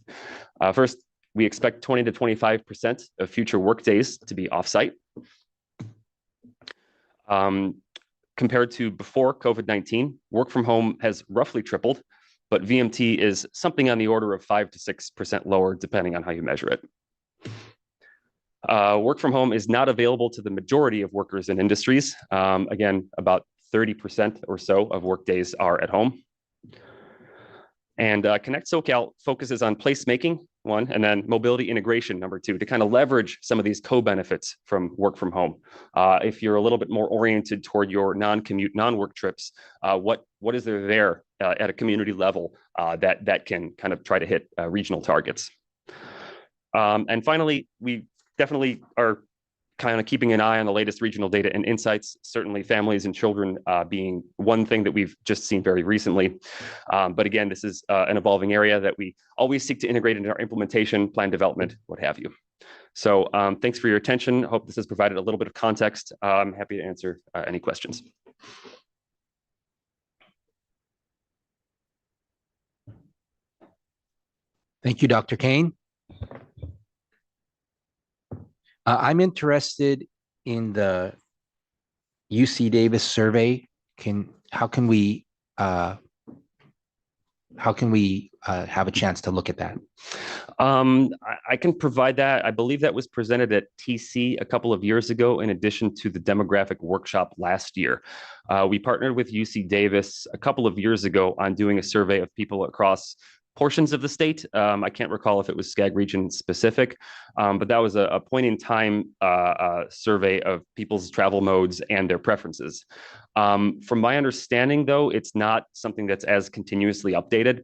First, we expect 20 to 25% of future workdays to be offsite. Compared to before COVID-19, work from home has roughly tripled, but VMT is something on the order of 5 to 6% lower, depending on how you measure it. Work from home is not available to the majority of workers in industries. Again, about 30% or so of workdays are at home. And Connect SoCal focuses on placemaking, 1, and then mobility integration, number 2, to kind of leverage some of these co-benefits from work from home. If you're a little bit more oriented toward your non-commute, non-work trips, what is there at a community level that can kind of try to hit regional targets? And finally, we definitely are kind of keeping an eye on the latest regional data and insights, certainly families and children being one thing that we've just seen very recently. But again, this is an evolving area that we always seek to integrate into our implementation, plan development, what have you. So thanks for your attention. I hope this has provided a little bit of context. I'm happy to answer any questions.
Thank you, Dr. Kane. I'm interested in the UC Davis survey. How can we have a chance to look at that?
I can provide that. I believe that was presented at TC a couple of years ago, in addition to the demographic workshop last year. We partnered with UC Davis a couple of years ago on doing a survey of people across portions of the state. I can't recall if it was SCAG region specific, but that was a point in time survey of people's travel modes and their preferences. From my understanding, though, it's not something that's as continuously updated.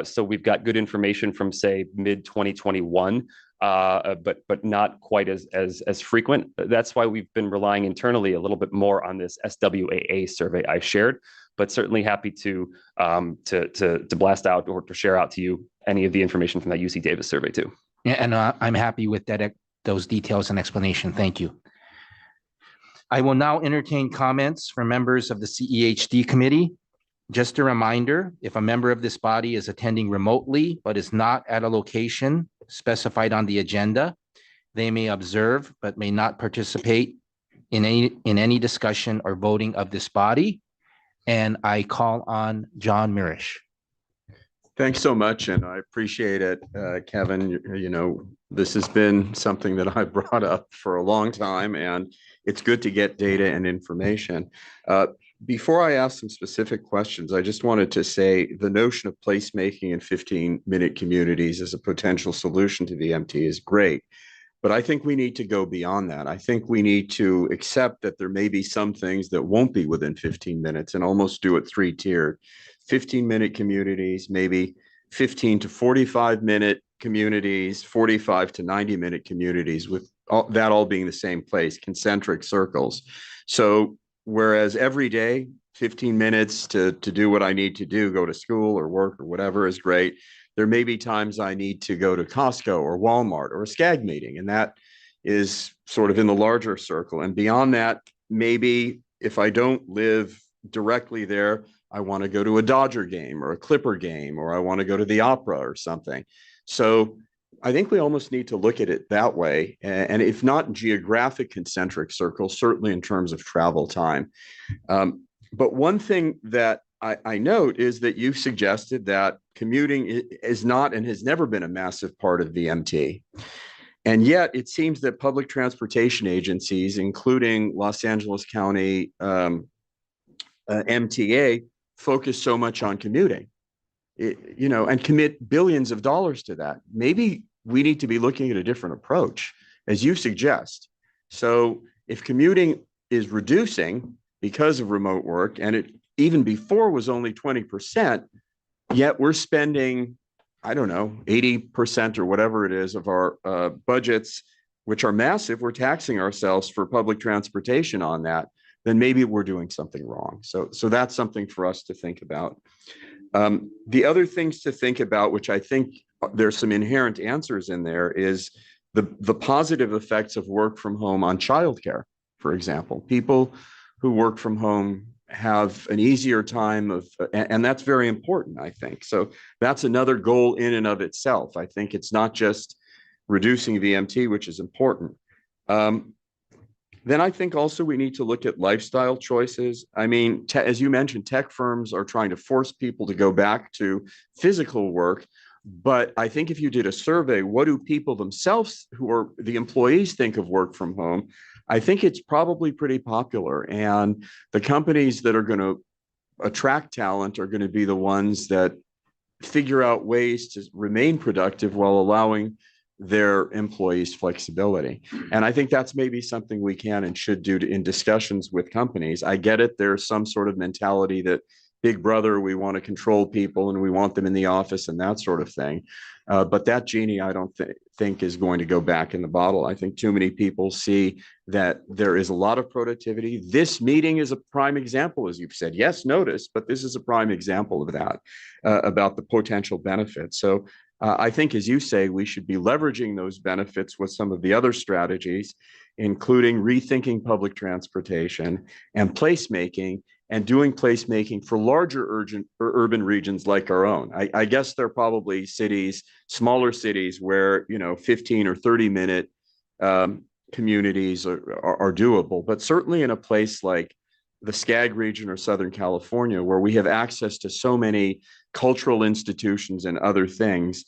So we've got good information from, say, mid 2021. But not quite as frequent. That's why we've been relying internally a little bit more on this SWAA survey I shared. But certainly happy to blast out or to share out to you any of the information from that UC Davis survey too.
Yeah, and I'm happy with that, those details and explanation. Thank you. I will now entertain comments from members of the CEHD committee. Just a reminder, if a member of this body is attending remotely but is not at a location specified on the agenda, they may observe but may not participate in any discussion or voting of this body. And I call on John Mirish.
Thanks so much, and I appreciate it, Kevin. You know, this has been something that I brought up for a long time, and it's good to get data and information. Before I ask some specific questions, I just wanted to say the notion of placemaking in 15-minute communities as a potential solution to VMT is great. But I think we need to go beyond that. I think we need to accept that there may be some things that won't be within 15 minutes and almost do it three-tiered. 15-minute communities, maybe 15 to 45-minute communities, 45 to 90-minute communities, with that all being the same place, concentric circles. So whereas every day, 15 minutes to do what I need to do, go to school or work or whatever is great, there may be times I need to go to Costco or Walmart or a SCAG meeting, and that is sort of in the larger circle. And beyond that, maybe if I don't live directly there, I want to go to a Dodger game or a Clipper game, or I want to go to the opera or something. So I think we almost need to look at it that way. And if not geographic concentric circles, certainly in terms of travel time. But one thing that I note is that you suggested that commuting is not and has never been a massive part of VMT. And yet it seems that public transportation agencies, including Los Angeles County MTA, focus so much on commuting, you know, and commit billions of dollars to that. Maybe we need to be looking at a different approach, as you suggest. So if commuting is reducing because of remote work, and it even before was only 20%, yet we're spending, I don't know, 80% or whatever it is of our budgets, which are massive, we're taxing ourselves for public transportation on that, then maybe we're doing something wrong. So that's something for us to think about. The other things to think about, which I think there's some inherent answers in there, is the positive effects of work from home on childcare, for example. People who work from home have an easier time of, and that's very important, I think. So that's another goal in and of itself. I think it's not just reducing VMT, which is important. Then I think also we need to look at lifestyle choices. I mean, as you mentioned, tech firms are trying to force people to go back to physical work. But I think if you did a survey, what do people themselves, who are the employees, think of work from home? I think it's probably pretty popular. And the companies that are going to attract talent are going to be the ones that figure out ways to remain productive while allowing their employees flexibility. And I think that's maybe something we can and should do in discussions with companies. I get it. There's some sort of mentality that Big Brother, we want to control people and we want them in the office and that sort of thing. But that genie, I don't think is going to go back in the bottle. I think too many people see that there is a lot of productivity. This meeting is a prime example, as you've said. Yes, notice, but this is a prime example of that, about the potential benefits. So I think, as you say, we should be leveraging those benefits with some of the other strategies, including rethinking public transportation and placemaking, and doing placemaking for larger urban regions like our own. I guess there are probably cities, smaller cities, where 15 or 30-minute communities are doable. But certainly in a place like the SCAG region or Southern California, where we have access to so many cultural institutions and other things,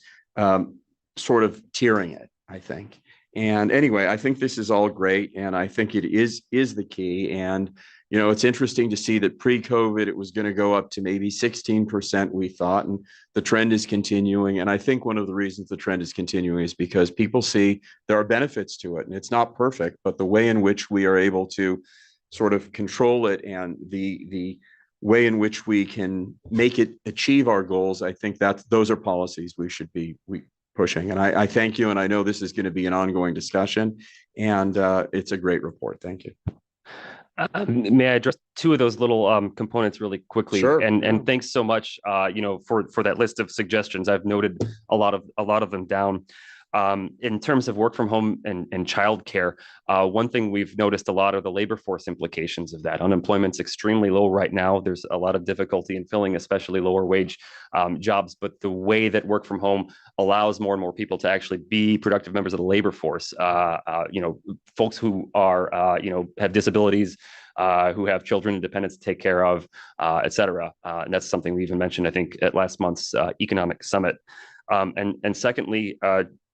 sort of tiering it, I think. And anyway, I think this is all great, and I think it is the key. And You know, it's interesting to see that pre-COVID, it was going to go up to maybe 16%, we thought, and the trend is continuing. And I think one of the reasons the trend is continuing is because people see there are benefits to it. And it's not perfect, but the way in which we are able to sort of control it and the way in which we can make it achieve our goals, I think those are policies we should be pushing. And I thank you. And I know this is going to be an ongoing discussion, and it's a great report. Thank you.
May I address two of those little components really quickly?
Sure.
And thanks so much, for that list of suggestions. I've noted a lot of them down. In terms of work from home and childcare, one thing we've noticed a lot are the labor force implications of that. Unemployment's extremely low right now. There's a lot of difficulty in filling, especially lower wage jobs. But the way that work from home allows more and more people to actually be productive members of the labor force, folks who are, have disabilities, who have children and dependents to take care of, et cetera. And that's something we even mentioned, I think, at last month's economic summit. And secondly,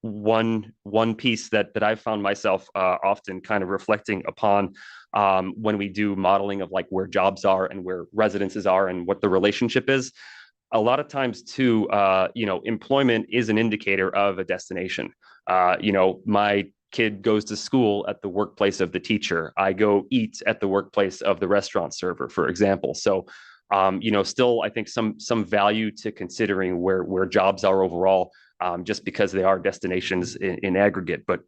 one piece that I've found myself often kind of reflecting upon when we do modeling of like where jobs are and where residences are and what the relationship is. A lot of times too, employment is an indicator of a destination. My kid goes to school at the workplace of the teacher. I go eat at the workplace of the restaurant server, for example. So still, I think some value to considering where jobs are overall, just because they are destinations in aggregate. But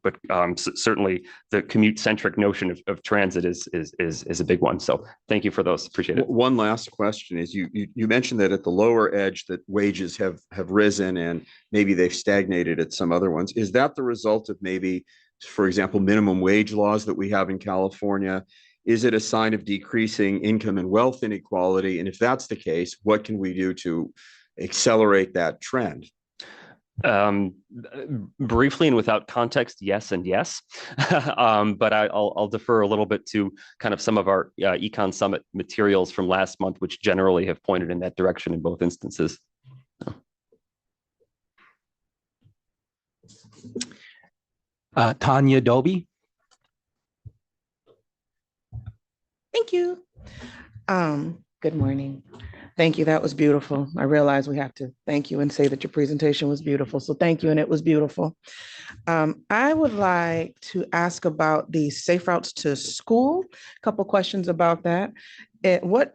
certainly the commute-centric notion of transit is a big one. So thank you for those. Appreciate it.
One last question is you mentioned that at the lower edge that wages have risen and maybe they've stagnated at some other ones. Is that the result of maybe, for example, minimum wage laws that we have in California? Is it a sign of decreasing income and wealth inequality? And if that's the case, what can we do to accelerate that trend?
Briefly and without context, yes and yes. But I'll defer a little bit to kind of some of our Econ Summit materials from last month, which generally have pointed in that direction in both instances.
Tanya Doby.
Thank you. Good morning. Thank you. That was beautiful. I realize we have to thank you and say that your presentation was beautiful. So thank you. And it was beautiful. I would like to ask about the safe routes to school. A couple questions about that. What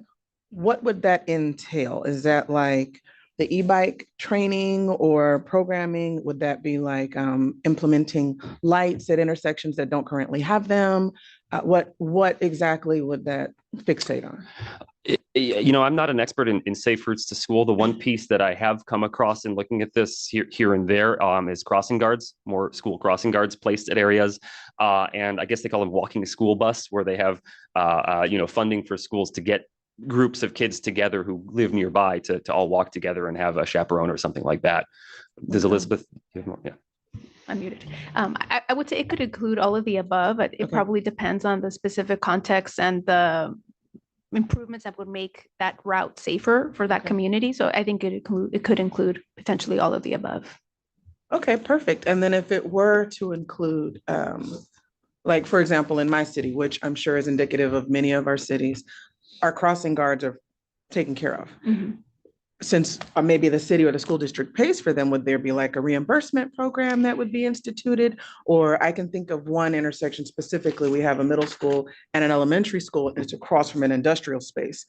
would that entail? Is that like the e-bike training or programming? Would that be like implementing lights at intersections that don't currently have them? What exactly would that fixate on?
I'm not an expert in safe routes to school. The one piece that I have come across in looking at this here and there is crossing guards, more school crossing guards placed at areas. And I guess they call them walking school bus, where they have, funding for schools to get groups of kids together who live nearby to all walk together and have a chaperone or something like that. Does Elizabeth have more? Yeah.
Unmuted. I would say it could include all of the above, but it probably depends on the specific context and the improvements that would make that route safer for that community. So I think it could include potentially all of the above.
Okay, perfect. And then if it were to include, like, for example, in my city, which I'm sure is indicative of many of our cities, our crossing guards are taken care of. Mm-hmm. Since maybe the city or the school district pays for them, would there be like a reimbursement program that would be instituted? Or I can think of one intersection specifically. We have a middle school and an elementary school, and it's across from an industrial space.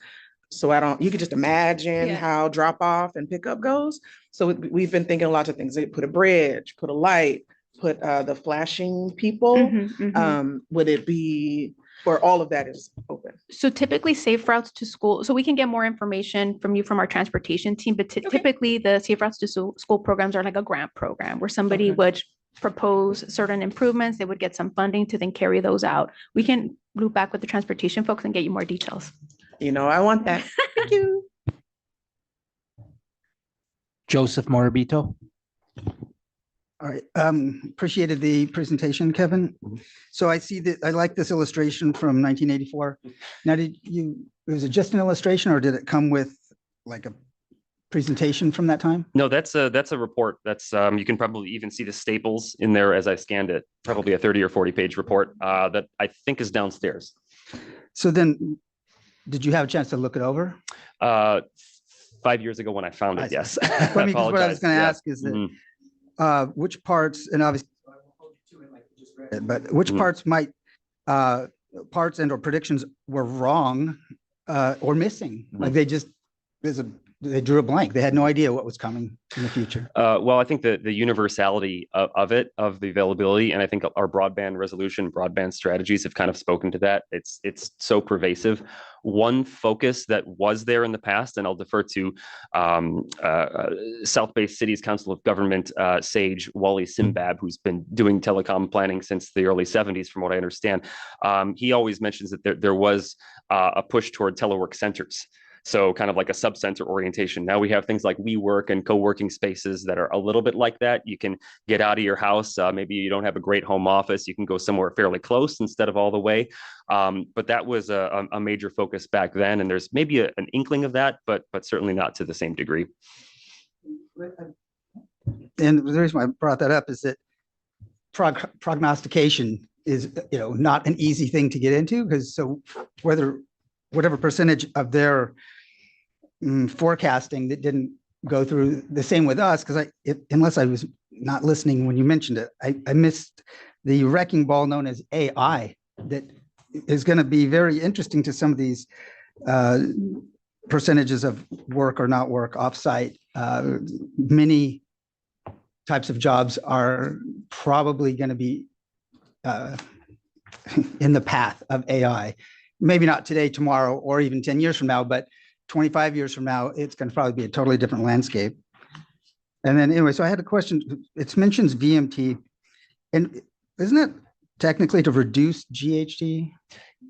So you could just imagine how drop off and pickup goes. So we've been thinking lots of things. They put a bridge, put a light, put the flashing people. Mm-hmm, mm-hmm. Would it be, or all of that is open?
So typically safe routes to school. So we can get more information from our transportation team, but typically the safe routes to school programs are like a grant program where somebody would propose certain improvements. They would get some funding to then carry those out. We can loop back with the transportation folks and get you more details.
I want that. Thank you.
Joseph Morabito.
All right, appreciated the presentation, Kevin. So I see that I like this illustration from 1984. Now, was it just an illustration or did it come with like a presentation from that time?
No, that's a report. That's you can probably even see the staples in there as I scanned it. Probably a 30 or 40 page report that I think is downstairs.
So then did you have a chance to look it over?
5 years ago when I found it, yes.
What I was
Apologize.
going to
Yeah.
ask is that which parts, and obviously, but which parts might parts and or predictions were wrong or missing? Like they drew a blank. They had no idea what was coming in the future.
Well, I think the universality of the availability, and I think our broadband resolution, broadband strategies have kind of spoken to that. It's so pervasive. One focus that was there in the past, and I'll defer to South Bay City's Council of Government sage Wally Simbab, who's been doing telecom planning since the early 70s, from what I understand. He always mentions that there was a push toward telework centers. So kind of like a sub-center orientation. Now we have things like WeWork and co-working spaces that are a little bit like that. You can get out of your house. Maybe you don't have a great home office. You can go somewhere fairly close instead of all the way. But that was a major focus back then. And there's maybe an inkling of that, but certainly not to the same degree.
And the reason why I brought that up is that prognostication is, not an easy thing to get into, because whatever percentage of their forecasting that didn't go through the same with us, because unless I was not listening when you mentioned it, I missed the wrecking ball known as AI that is going to be very interesting to some of these percentages of work or not work offsite. Many types of jobs are probably going to be in the path of AI. Maybe not today, tomorrow, or even 10 years from now, but 25 years from now, it's going to probably be a totally different landscape. And then anyway, so I had a question. It mentions VMT, and isn't it technically to reduce GHD?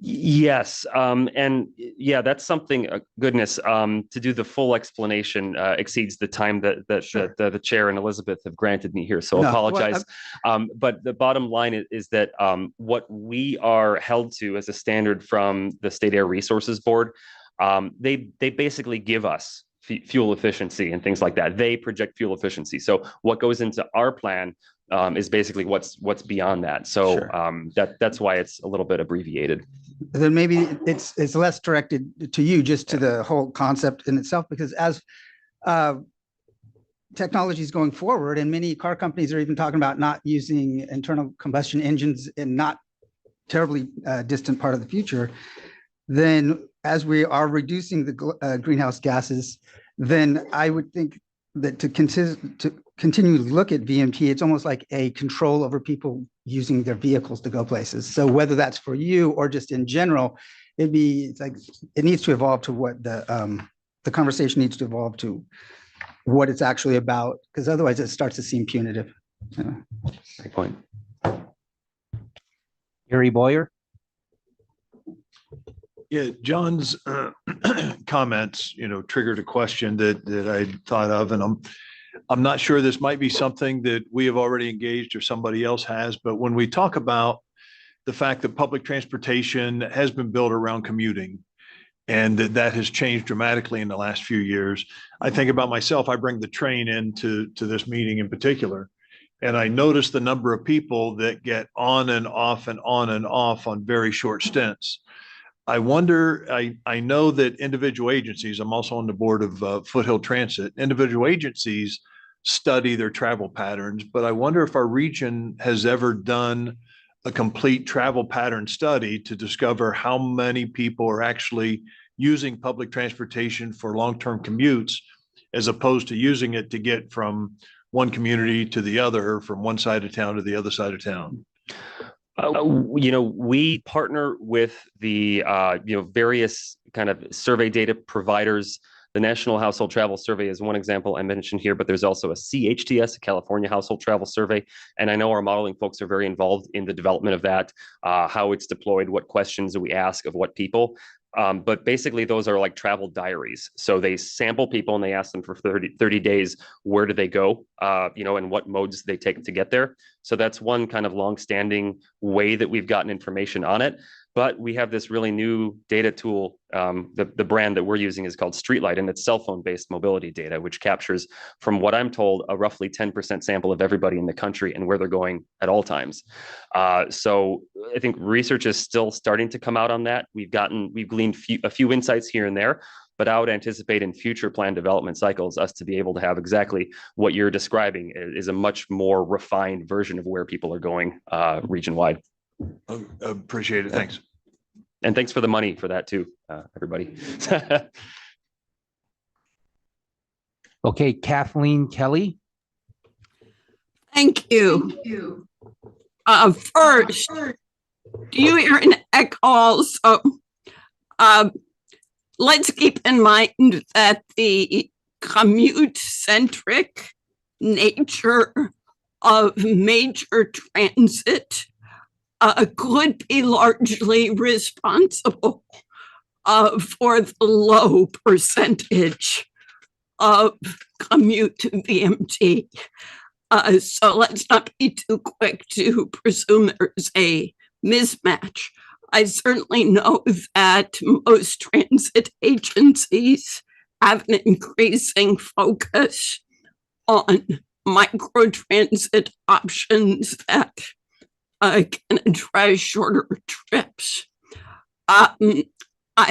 Yes. And yeah, that's something, goodness, to do the full explanation exceeds the time that the chair and Elizabeth have granted me here. So apologize. But the bottom line is that what we are held to as a standard from the State Air Resources Board, they basically give us fuel efficiency and things like that. They project fuel efficiency. So what goes into our plan is basically what's beyond that. So that's why it's a little bit abbreviated.
Then maybe it's less directed to you, just to the whole concept in itself, because as technology is going forward, and many car companies are even talking about not using internal combustion engines in not terribly distant part of the future, then as we are reducing the greenhouse gases, then I would think that to continually look at VMT, it's almost like a control over people using their vehicles to go places. So whether that's for you or just in general, it's like it needs to evolve to what the conversation needs to evolve to what it's actually about, because otherwise it starts to seem punitive.
Great point.
Gary Boyer.
Yeah, John's comments, triggered a question that I thought of, and I'm not sure this might be something that we have already engaged or somebody else has, but when we talk about the fact that public transportation has been built around commuting and that has changed dramatically in the last few years, I think about myself. I bring the train into this meeting in particular, and I notice the number of people that get on and off and on and off on very short stints. I wonder, I know that individual agencies, I'm also on the board of Foothill Transit, individual agencies study their travel patterns, but I wonder if our region has ever done a complete travel pattern study to discover how many people are actually using public transportation for long-term commutes, as opposed to using it to get from one community to the other, from one side of town to the other side of town.
We partner with the various kind of survey data providers. The National Household Travel Survey is one example I mentioned here, but there's also a CHTS, a California Household Travel Survey. And I know our modeling folks are very involved in the development of that, how it's deployed, what questions do we ask of what people. But basically those are like travel diaries. So they sample people and they ask them for 30 days, where do they go, and what modes they take to get there. So that's one kind of longstanding way that we've gotten information on it. But we have this really new data tool. The brand that we're using is called Streetlight, and it's cell phone-based mobility data, which captures, from what I'm told, a roughly 10% sample of everybody in the country and where they're going at all times. So I think research is still starting to come out on that. We've gleaned a few insights here and there, but I would anticipate in future plan development cycles us to be able to have exactly what you're describing is a much more refined version of where people are going region-wide.
Appreciate it. Thanks.
And thanks for the money for that too, everybody.
Okay, Kathleen Kelly.
Thank you. First, do you hear an echo? So, let's keep in mind that the commute-centric nature of major transit could be largely responsible for the low percentage of commute to VMT. So let's not be too quick to presume there's a mismatch. I certainly know that most transit agencies have an increasing focus on microtransit options that can address shorter trips. I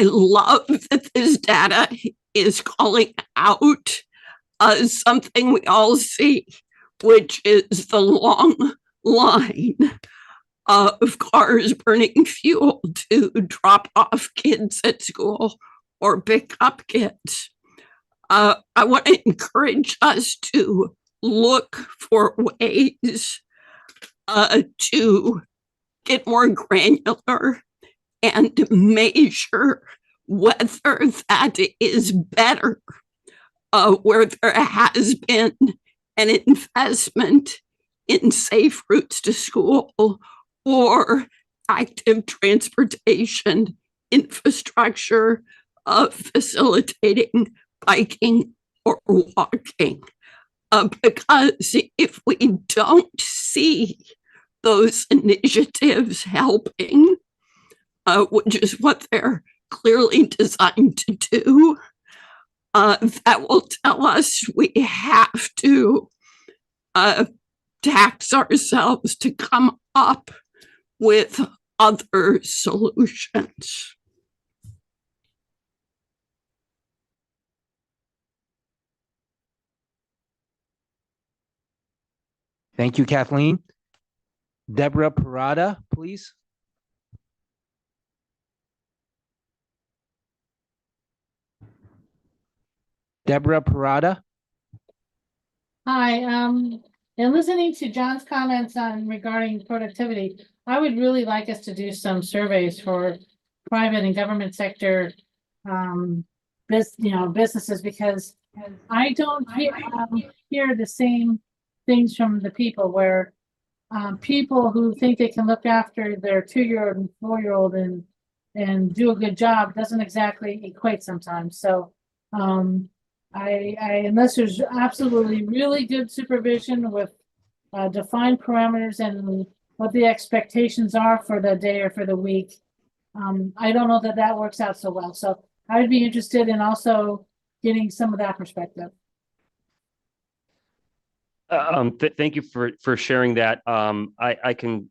love that this data is calling out something we all see, which is the long line of cars burning fuel to drop off kids at school or pick up kids. I want to encourage us to look for ways to get more granular and measure whether that is better where there has been an investment in safe routes to school or active transportation infrastructure facilitating biking or walking. Because if we don't see those initiatives helping, which is what they're clearly designed to do, that will tell us we have to tax ourselves to come up with other solutions.
Thank you, Kathleen. Deborah Parada, please. Deborah Parada.
Hi, in listening to John's comments on regarding productivity, I would really like us to do some surveys for private and government sector businesses, because I don't hear the same things from the people where people who think they can look after their 2-year-old and 4-year-old and do a good job doesn't exactly equate sometimes. So unless there's absolutely really good supervision with defined parameters and what the expectations are for the day or for the week, I don't know that that works out so well. So I would be interested in also getting some of that perspective.
Thank you for sharing that. I can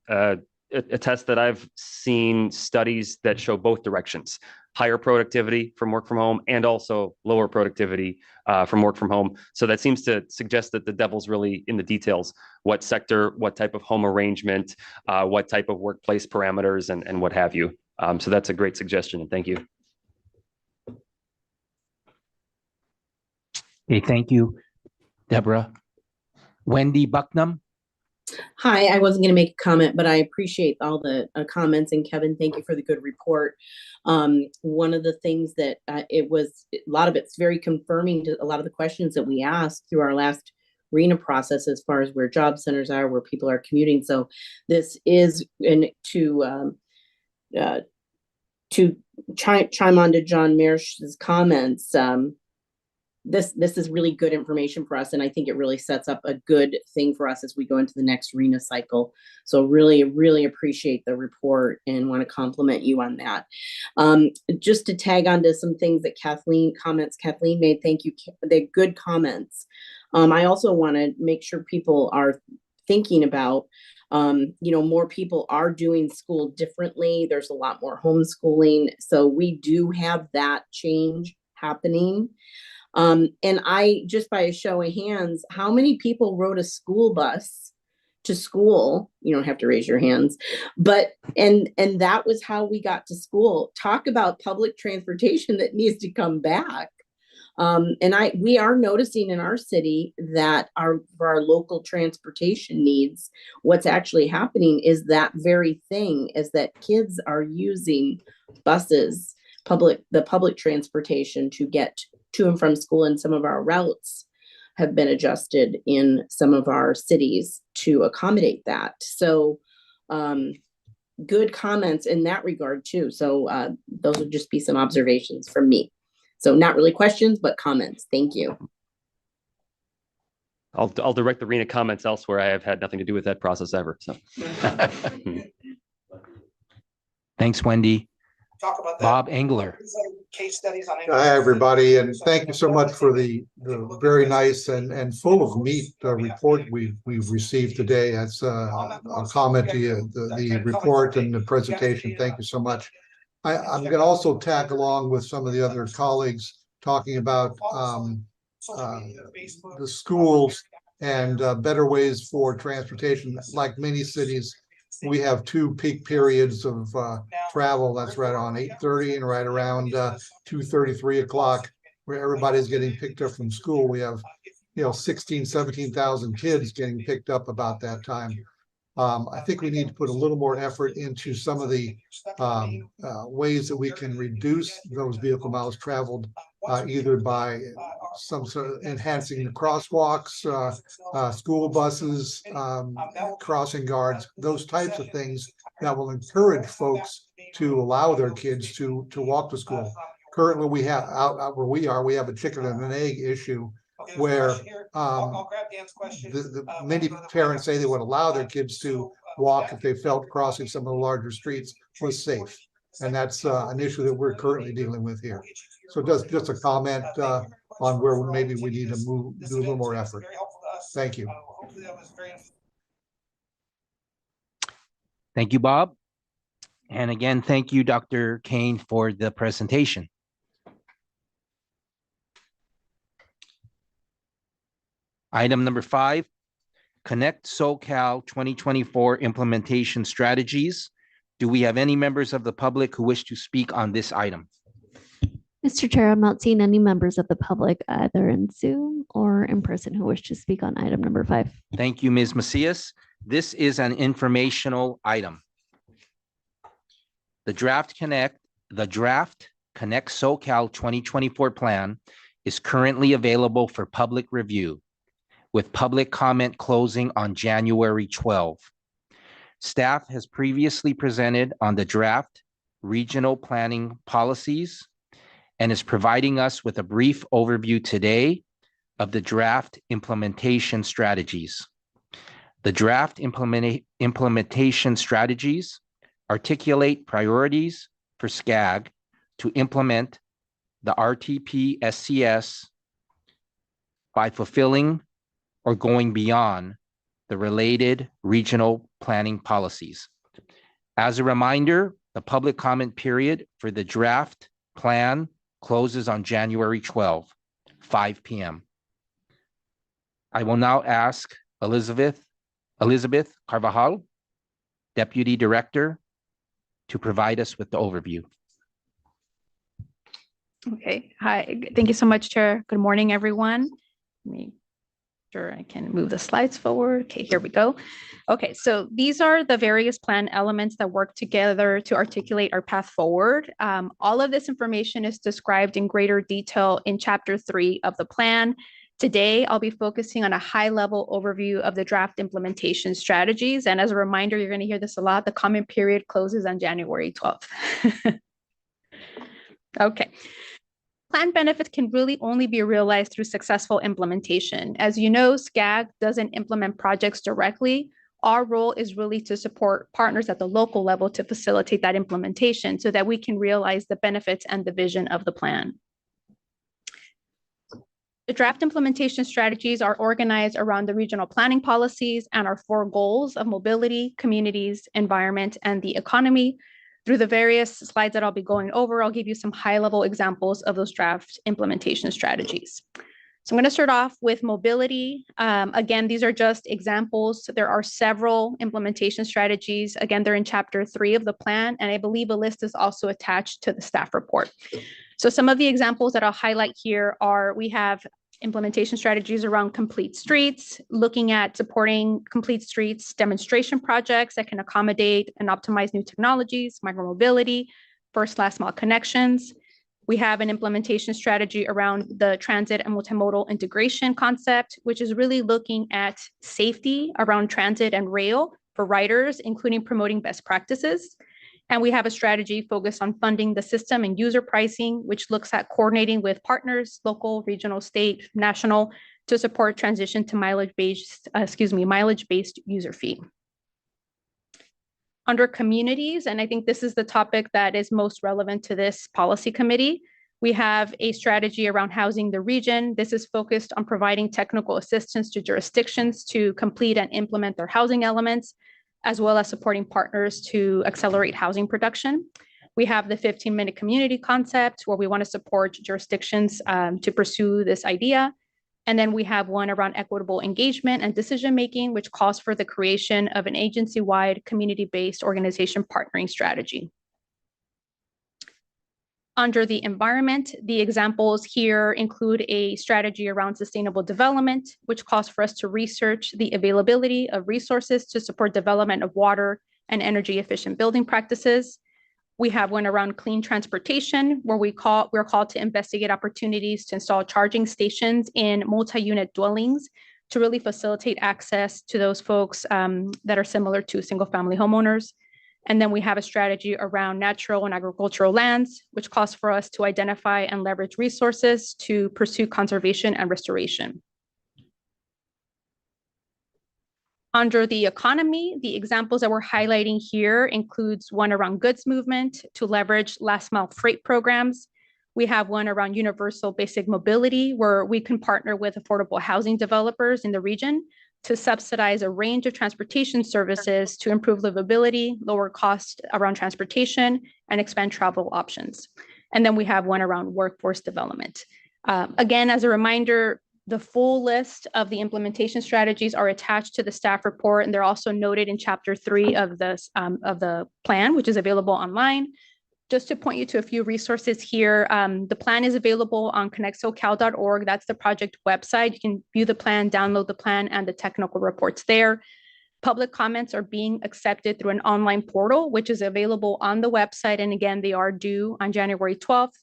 attest that I've seen studies that show both directions: higher productivity from work from home and also lower productivity from work from home. So that seems to suggest that the devil's really in the details: what sector, what type of home arrangement, what type of workplace parameters, and what have you. So that's a great suggestion, and thank you.
Okay, thank you, Deborah. Wendy Bucknam.
Hi, I wasn't going to make a comment, but I appreciate all the comments. And Kevin, thank you for the good report. One of the things that a lot of it's very confirming to a lot of the questions that we asked through our last RHNA process, as far as where job centers are, where people are commuting. So this is to chime on to John Marsh's comments. this is really good information for us. And I think it really sets up a good thing for us as we go into the next RHNA cycle. So really, really appreciate the report and want to compliment you on that. Just to tag on to some things that Kathleen made, thank you. They're good comments. I also want to make sure people are thinking about, more people are doing school differently. There's a lot more homeschooling. So we do have that change happening. And I, just by a show of hands, how many people rode a school bus to school? You don't have to raise your hands, but, and that was how we got to school. Talk about public transportation that needs to come back. We are noticing in our city that for our local transportation needs, what's actually happening is that very thing, is that kids are using buses, the public transportation to get to and from school, and some of our routes have been adjusted in some of our cities to accommodate that. So good comments in that regard too. So those would just be some observations from me. So not really questions, but comments. Thank you.
I'll direct the RHNA comments elsewhere. I have had nothing to do with that process ever. So
Thanks, Wendy.
Talk about that.
Bob Engler.
Case studies on. Hi, everybody, and thank you so much for the very nice and full of meat report we've received today. That's I'll comment to you, the report and the presentation. Thank you so much. I'm going to also tag along with some of the other colleagues talking about the schools and better ways for transportation. Like many cities, we have two peak periods of travel. That's right on 8:30 and right around 2:30, 3 o'clock, where everybody's getting picked up from school. We have, 16, 17,000 kids getting picked up about that time. I think we need to put a little more effort into some of the ways that we can reduce those vehicle miles traveled, either by some sort of enhancing the crosswalks, school buses, crossing guards, those types of things that will encourage folks to allow their kids to walk to school. Currently, we have out where we have a chicken and an egg issue where many parents say they would allow their kids to walk if they felt crossing some of the larger streets was safe. And that's an issue that we're currently dealing with here. So just a comment on where maybe we need to do a little more effort. Thank you.
Thank you, Bob. And again, thank you, Dr. Kane, for the presentation. Item number 5, Connect SoCal 2024 implementation strategies. Do we have any members of the public who wish to speak on this item?
Mr. Chair, I'm not seeing any members of the public either in Zoom or in person who wish to speak on item number 5.
Thank you, Ms. Macias. This is an informational item. The draft Connect SoCal 2024 plan is currently available for public review, with public comment closing on January 12. Staff has previously presented on the draft regional planning policies and is providing us with a brief overview today of the draft implementation strategies. The draft implementation strategies articulate priorities for SCAG to implement the RTP SCS by fulfilling or going beyond the related regional planning policies. As a reminder, the public comment period for the draft plan closes on January 12, 5 p.m. I will now ask Elizabeth Carvajal, Deputy Director, to provide us with the overview.
Okay, hi, thank you so much, Chair. Good morning, everyone. Let me sure I can move the slides forward. Okay, here we go. Okay, so these are the various plan elements that work together to articulate our path forward. All of this information is described in greater detail in Chapter 3 of the plan. Today, I'll be focusing on a high-level overview of the draft implementation strategies. And as a reminder, you're going to hear this a lot, the comment period closes on January 12th. Okay. Plan benefits can really only be realized through successful implementation. As you know, SCAG doesn't implement projects directly. Our role is really to support partners at the local level to facilitate that implementation so that we can realize the benefits and the vision of the plan. The draft implementation strategies are organized around the regional planning policies and our 4 goals of mobility, communities, environment, and the economy. Through the various slides that I'll be going over, I'll give you some high-level examples of those draft implementation strategies. So I'm going to start off with mobility. Again, these are just examples. There are several implementation strategies. Again, they're in chapter 3 of the plan, and I believe a list is also attached to the staff report. So some of the examples that I'll highlight here are, we have implementation strategies around complete streets, looking at supporting complete streets demonstration projects that can accommodate and optimize new technologies, micromobility, first last mile connections. We have an implementation strategy around the transit and multimodal integration concept, which is really looking at safety around transit and rail for riders, including promoting best practices. And we have a strategy focused on funding the system and user pricing, which looks at coordinating with partners, local, regional, state, national, to support transition to mileage-based user fee. Under communities, and I think this is the topic that is most relevant to this policy committee, we have a strategy around housing the region. This is focused on providing technical assistance to jurisdictions to complete and implement their housing elements, as well as supporting partners to accelerate housing production. We have the 15-minute community concept, where we want to support jurisdictions to pursue this idea. And then we have one around equitable engagement and decision-making, which calls for the creation of an agency-wide community-based organization partnering strategy. Under the environment, the examples here include a strategy around sustainable development, which calls for us to research the availability of resources to support development of water and energy efficient building practices. We have one around clean transportation, where we're called to investigate opportunities to install charging stations in multi-unit dwellings to really facilitate access to those folks that are similar to single-family homeowners. And then we have a strategy around natural and agricultural lands, which calls for us to identify and leverage resources to pursue conservation and restoration. Under the economy, the examples that we're highlighting here includes one around goods movement to leverage last mile freight programs. We have one around universal basic mobility, where we can partner with affordable housing developers in the region to subsidize a range of transportation services to improve livability, lower cost around transportation, and expand travel options. And then we have one around workforce development. Again, as a reminder, the full list of the implementation strategies are attached to the staff report, and they're also noted in chapter 3 of the plan, which is available online. Just to point you to a few resources here, the plan is available on connectsocal.org. That's the project website. You can view the plan, download the plan, and the technical reports there. Public comments are being accepted through an online portal, which is available on the website. And again, they are due on January 12th.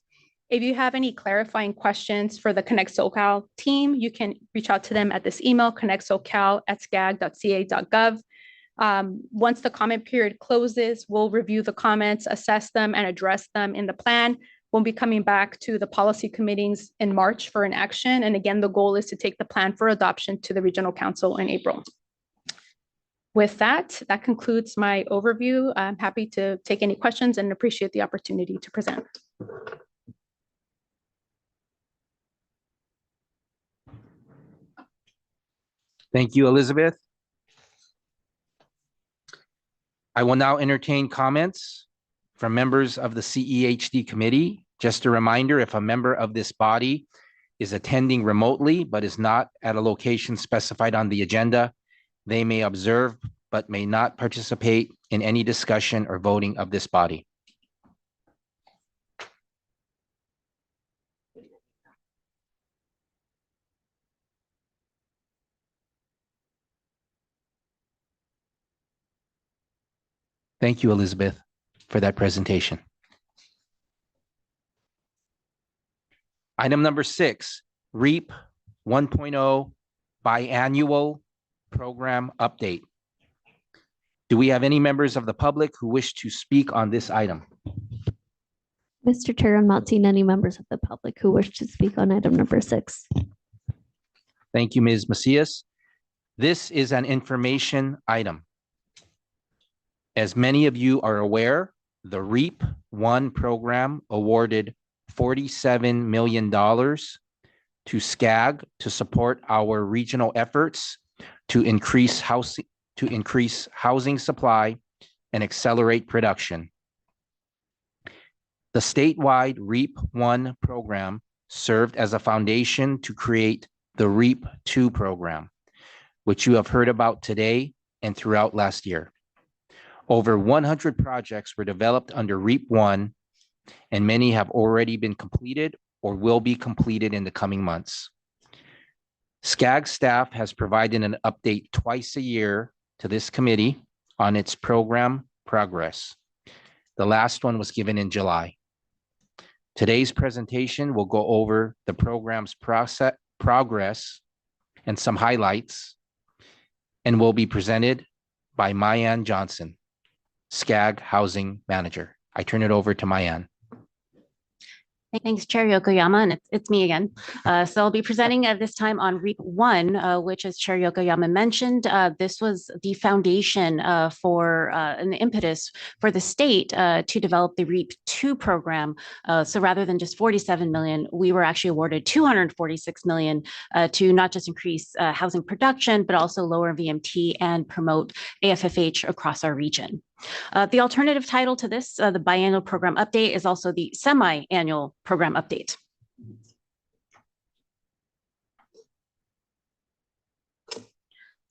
If you have any clarifying questions for the Connect SoCal team, you can reach out to them at this email, connectsocal@scag.ca.gov. Once the comment period closes, we'll review the comments, assess them, and address them in the plan. We'll be coming back to the policy committees in March for an action. And again, the goal is to take the plan for adoption to the Regional Council in April. With that, that concludes my overview. I'm happy to take any questions and appreciate the opportunity to present.
Thank you, Elizabeth. I will now entertain comments from members of the CEHD committee. Just a reminder, if a member of this body is attending remotely but is not at a location specified on the agenda, they may observe but may not participate in any discussion or voting of this body. Thank you, Elizabeth, for that presentation. Item number 6, REAP 1.0 biannual program update. Do we have any members of the public who wish to speak on this item?
Mr. Chair, I'm not seeing any members of the public who wish to speak on item number 6.
Thank you, Ms. Macias. This is an information item. As many of you are aware, the REAP 1 program awarded $47 million to SCAG to support our regional efforts to increase housing supply and accelerate production. The statewide REAP 1 program served as a foundation to create the REAP 2 program, which you have heard about today and throughout last year. Over 100 projects were developed under REAP 1, and many have already been completed or will be completed in the coming months. SCAG staff has provided an update twice a year to this committee on its program progress. The last one was given in July. Today's presentation will go over the program's progress and some highlights, and will be presented by Mayan Johnson, SCAG Housing Manager. I turn it over to Mayan.
Thanks, Chair Yokoyama, and it's me again. So I'll be presenting this time on REAP 1, which, as Chair Yokoyama mentioned, this was the foundation for an impetus for the state to develop the REAP 2 program. So rather than just $47 million, we were actually awarded $246 million to not just increase housing production, but also lower VMT and promote AFFH across our region. The alternative title to this, the biannual program update, is also the semi-annual program update.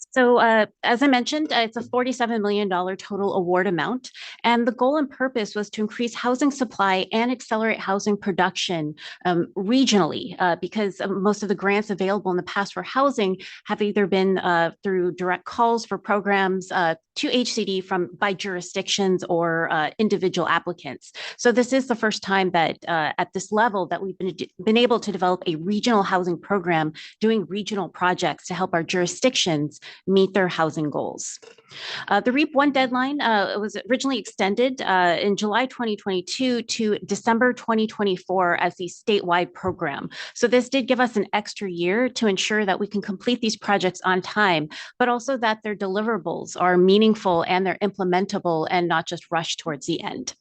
So as I mentioned, it's a $47 million total award amount. And the goal and purpose was to increase housing supply and accelerate housing production regionally, because most of the grants available in the past for housing have either been through direct calls for programs to HCD by jurisdictions or individual applicants. So this is the first time that at this level that we've been able to develop a regional housing program doing regional projects to help our jurisdictions meet their housing goals. The REAP 1 deadline was originally extended in July 2022 to December 2024 as the statewide program. So this did give us an extra year to ensure that we can complete these projects on time, but also that their deliverables are meaningful and they're implementable and not just rushed towards the end.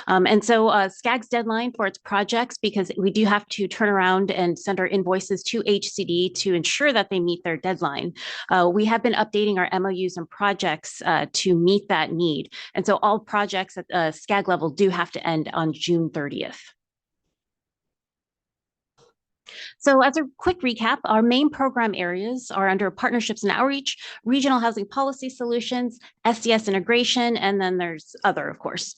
And so SCAG's deadline for its projects, because we do have to turn around and send our invoices to HCD to ensure that they meet their deadline. We have been updating our MOUs and projects to meet that need. And so all projects at SCAG level do have to end on June 30th. So as a quick recap, our main program areas are under partnerships and outreach, regional housing policy solutions, SCS integration, and then there's other, of course.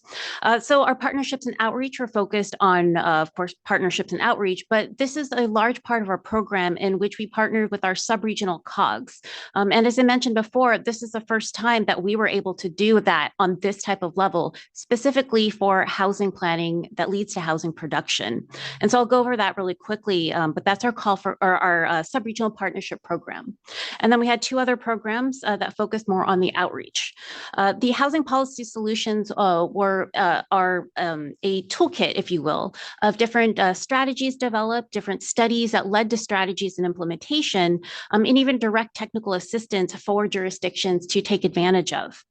So our partnerships and outreach are focused on, of course, partnerships and outreach, but this is a large part of our program in which we partnered with our sub-regional COGs. And as I mentioned before, this is the first time that we were able to do that on this type of level, specifically for housing planning that leads to housing production. And so I'll go over that really quickly, but that's our call for our sub-regional partnership program. And then we had two other programs that focused more on the outreach. The housing policy solutions are a toolkit, if you will, of different strategies developed, different studies that led to strategies and implementation, and even direct technical assistance for jurisdictions to take advantage of.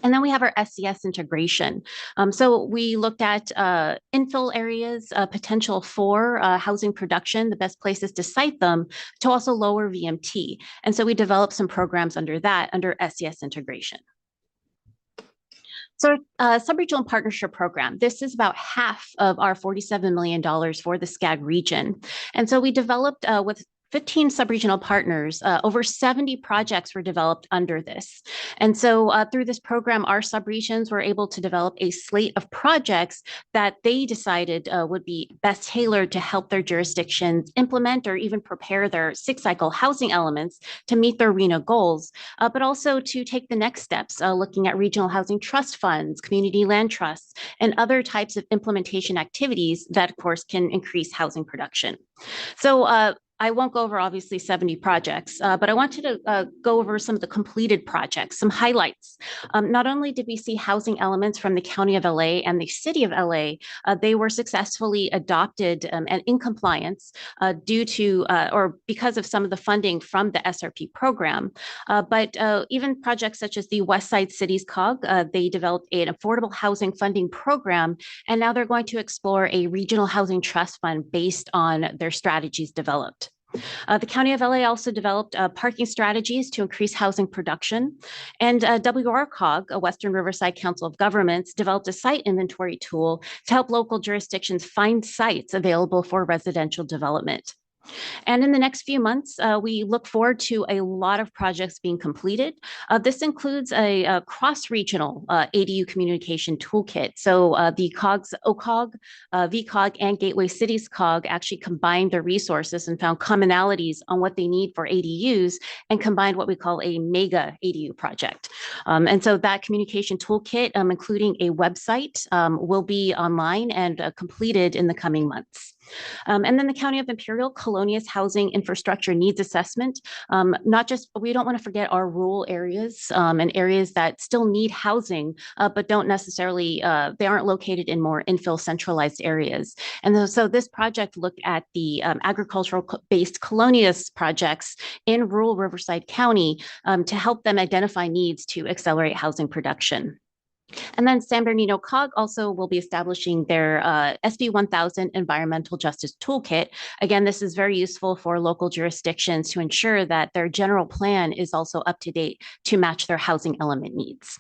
And then we have our SCS integration. So we looked at infill areas, potential for housing production, the best places to site them, to also lower VMT. And so we developed some programs under that, under SCS integration. So sub-regional partnership program, this is about half of our $47 million for the SCAG region. And so we developed with 15 sub-regional partners, over 70 projects were developed under this. And so through this program, our sub-regions were able to develop a slate of projects that they decided would be best tailored to help their jurisdictions implement or even prepare their six-cycle housing elements to meet their RHNA goals, but also to take the next steps, looking at regional housing trust funds, community land trusts, and other types of implementation activities that, of course, can increase housing production. So I won't go over obviously 70 projects, but I wanted to go over some of the completed projects, some highlights. Not only did we see housing elements from the County of LA and the City of LA, they were successfully adopted and in compliance due to or because of some of the funding from the SRP program. But even projects such as the West Side Cities COG, they developed an affordable housing funding program, and now they're going to explore a regional housing trust fund based on their strategies developed. The County of LA also developed parking strategies to increase housing production. And WRCOG, a Western Riverside Council of Governments, developed a site inventory tool to help local jurisdictions find sites available for residential development. And in the next few months, we look forward to a lot of projects being completed. This includes a cross-regional ADU communication toolkit. So the COGs, OCOG, VCOG, and Gateway Cities COG actually combined their resources and found commonalities on what they need for ADUs and combined what we call a mega ADU project. And so that communication toolkit, including a website, will be online and completed in the coming months. And then the County of Imperial Colonias Housing Infrastructure Needs Assessment. Not just, we don't want to forget our rural areas and areas that still need housing, but don't necessarily, they aren't located in more infill centralized areas. And so this project looked at the agricultural-based colonias projects in rural Riverside County to help them identify needs to accelerate housing production. And then San Bernardino COG also will be establishing their SB 1000 Environmental Justice Toolkit. Again, this is very useful for local jurisdictions to ensure that their general plan is also up to date to match their housing element needs.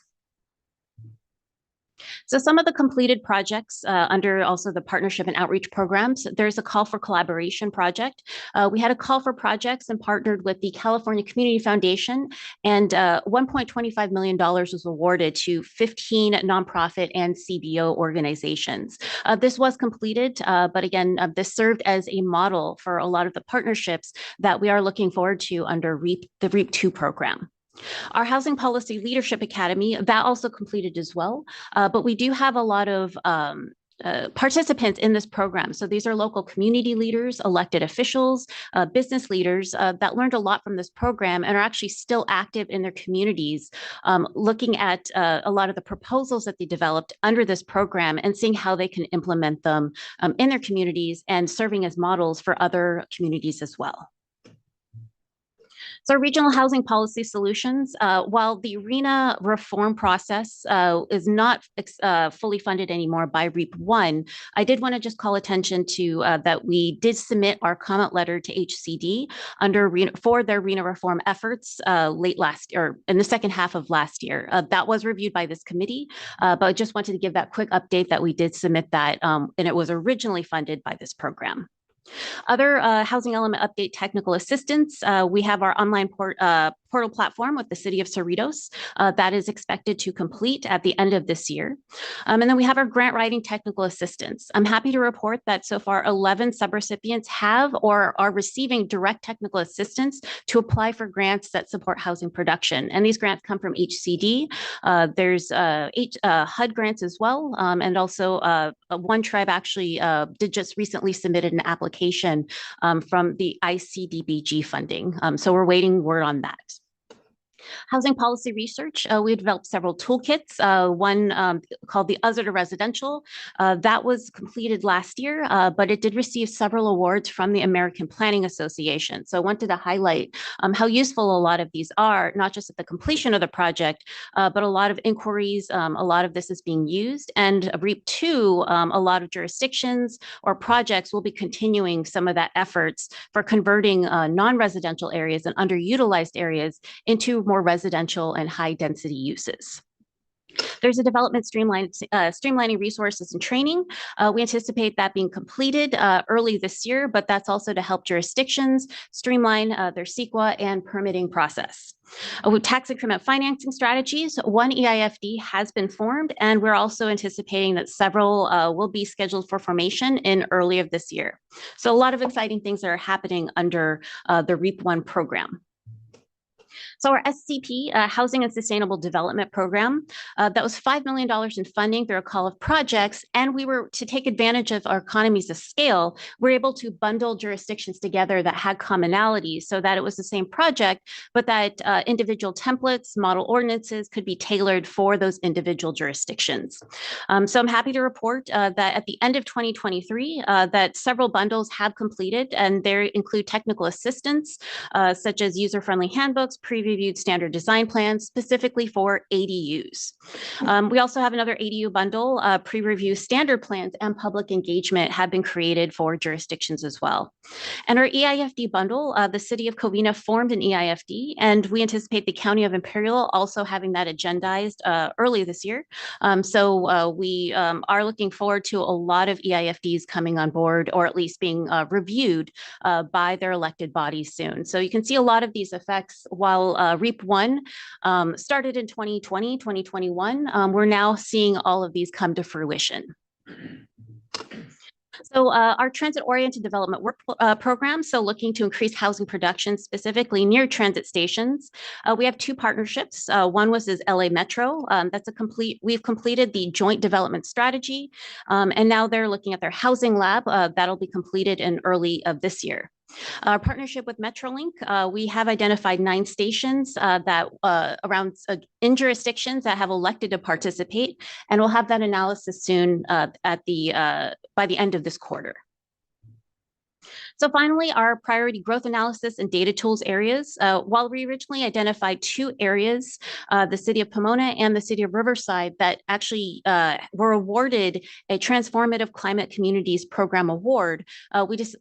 So some of the completed projects under also the partnership and outreach programs, there's a call for collaboration project. We had a call for projects and partnered with the California Community Foundation, and $1.25 million was awarded to 15 nonprofit and CBO organizations. This was completed, but again, this served as a model for a lot of the partnerships that we are looking forward to under the REAP 2 program. Our Housing Policy Leadership Academy, that also completed as well, but we do have a lot of participants in this program. So these are local community leaders, elected officials, business leaders that learned a lot from this program and are actually still active in their communities, looking at a lot of the proposals that they developed under this program and seeing how they can implement them in their communities and serving as models for other communities as well. So regional housing policy solutions, while the RHNA reform process is not fully funded anymore by REAP 1, I did want to just call attention to that we did submit our comment letter to HCD for their RHNA reform efforts late last or in the second half of last year. That was reviewed by this committee, but I just wanted to give that quick update that we did submit that, and it was originally funded by this program. Other housing element update technical assistance. We have our online portal platform with the City of Cerritos that is expected to complete at the end of this year. And then we have our grant writing technical assistance. I'm happy to report that so far 11 subrecipients have or are receiving direct technical assistance to apply for grants that support housing production. And these grants come from HCD. There's HUD grants as well. And also one tribe actually did just recently submitted an application from the ICDBG funding. So we're waiting word on that. Housing policy research, we developed several toolkits, one called the Other to Residential. That was completed last year, but it did receive several awards from the American Planning Association. So I wanted to highlight how useful a lot of these are, not just at the completion of the project, but a lot of inquiries, a lot of this is being used. And REAP 2, a lot of jurisdictions or projects will be continuing some of that efforts for converting non-residential areas and underutilized areas into more residential and high density uses. There's a development streamlining resources and training. We anticipate that being completed early this year, but that's also to help jurisdictions streamline their CEQA and permitting process. With tax increment financing strategies, one EIFD has been formed, and we're also anticipating that several will be scheduled for formation in early of this year. So a lot of exciting things that are happening under the REAP 1 program. So our SCP, Housing and Sustainable Development Program, that was $5 million in funding through a call of projects. And we were to take advantage of our economies of scale, we're able to bundle jurisdictions together that had commonalities so that it was the same project, but that individual templates, model ordinances could be tailored for those individual jurisdictions. So I'm happy to report that at the end of 2023, that several bundles have completed, and they include technical assistance, such as user-friendly handbooks, pre-reviewed standard design plans specifically for ADUs. We also have another ADU bundle, pre-review standard plans and public engagement have been created for jurisdictions as well. And our EIFD bundle, the city of Covina formed an EIFD, and we anticipate the county of Imperial also having that agendized early this year. So we are looking forward to a lot of EIFDs coming on board, or at least being reviewed by their elected bodies soon. So you can see a lot of these effects while REAP 1 started in 2020, 2021. We're now seeing all of these come to fruition. So our transit-oriented development work program, so looking to increase housing production specifically near transit stations. We have two partnerships. One was LA Metro. We've completed the joint development strategy, and now they're looking at their housing lab. That'll be completed in early of this year. Our partnership with Metrolink, we have identified 9 stations that around in jurisdictions that have elected to participate, and we'll have that analysis soon by the end of this quarter. So finally, our priority growth analysis and data tools areas. While we originally identified 2 areas, the city of Pomona and the city of Riverside, that actually were awarded a Transformative Climate Communities Program award,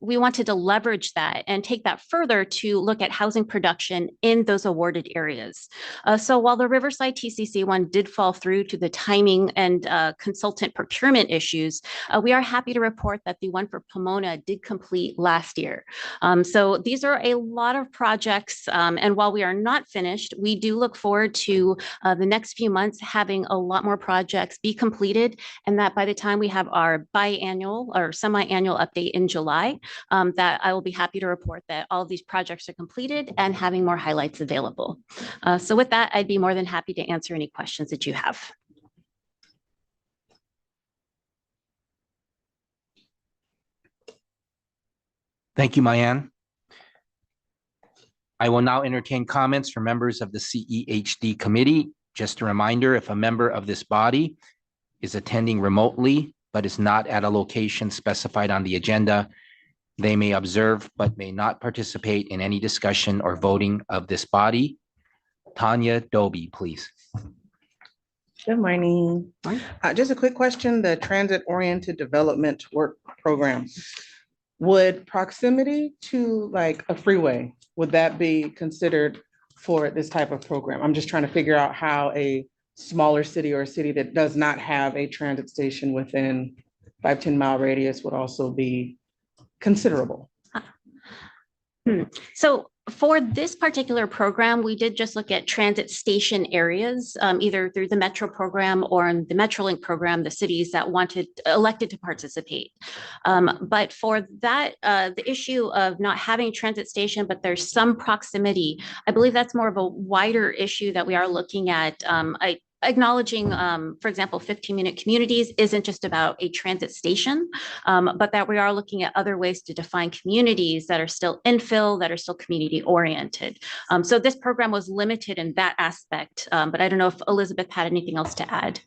we wanted to leverage that and take that further to look at housing production in those awarded areas. So while the Riverside TCC one did fall through to the timing and consultant procurement issues, we are happy to report that the one for Pomona did complete last year. So these are a lot of projects, and while we are not finished, we do look forward to the next few months having a lot more projects be completed, and that by the time we have our biannual or semi-annual update in July, that I will be happy to report that all of these projects are completed and having more highlights available. So with that, I'd be more than happy to answer any questions that you have.
Thank you, Mayan. I will now entertain comments from members of the CEHD committee. Just a reminder, if a member of this body is attending remotely but is not at a location specified on the agenda, they may observe but may not participate in any discussion or voting of this body. Tanya Doby, please.
Good morning. Just a quick question, the transit-oriented development work program. Would proximity to like a freeway, would that be considered for this type of program? I'm just trying to figure out how a smaller city or a city that does not have a transit station within 5-10 mile radius would also be considerable.
So for this particular program, we did just look at transit station areas, either through the Metro program or in the Metrolink program, the cities that elected to participate. But for that, the issue of not having a transit station, but there's some proximity, I believe that's more of a wider issue that we are looking at. Acknowledging, for example, 15-minute communities isn't just about a transit station, but that we are looking at other ways to define communities that are still infill, that are still community oriented. So this program was limited in that aspect, but I don't know if Elizabeth had anything else to add.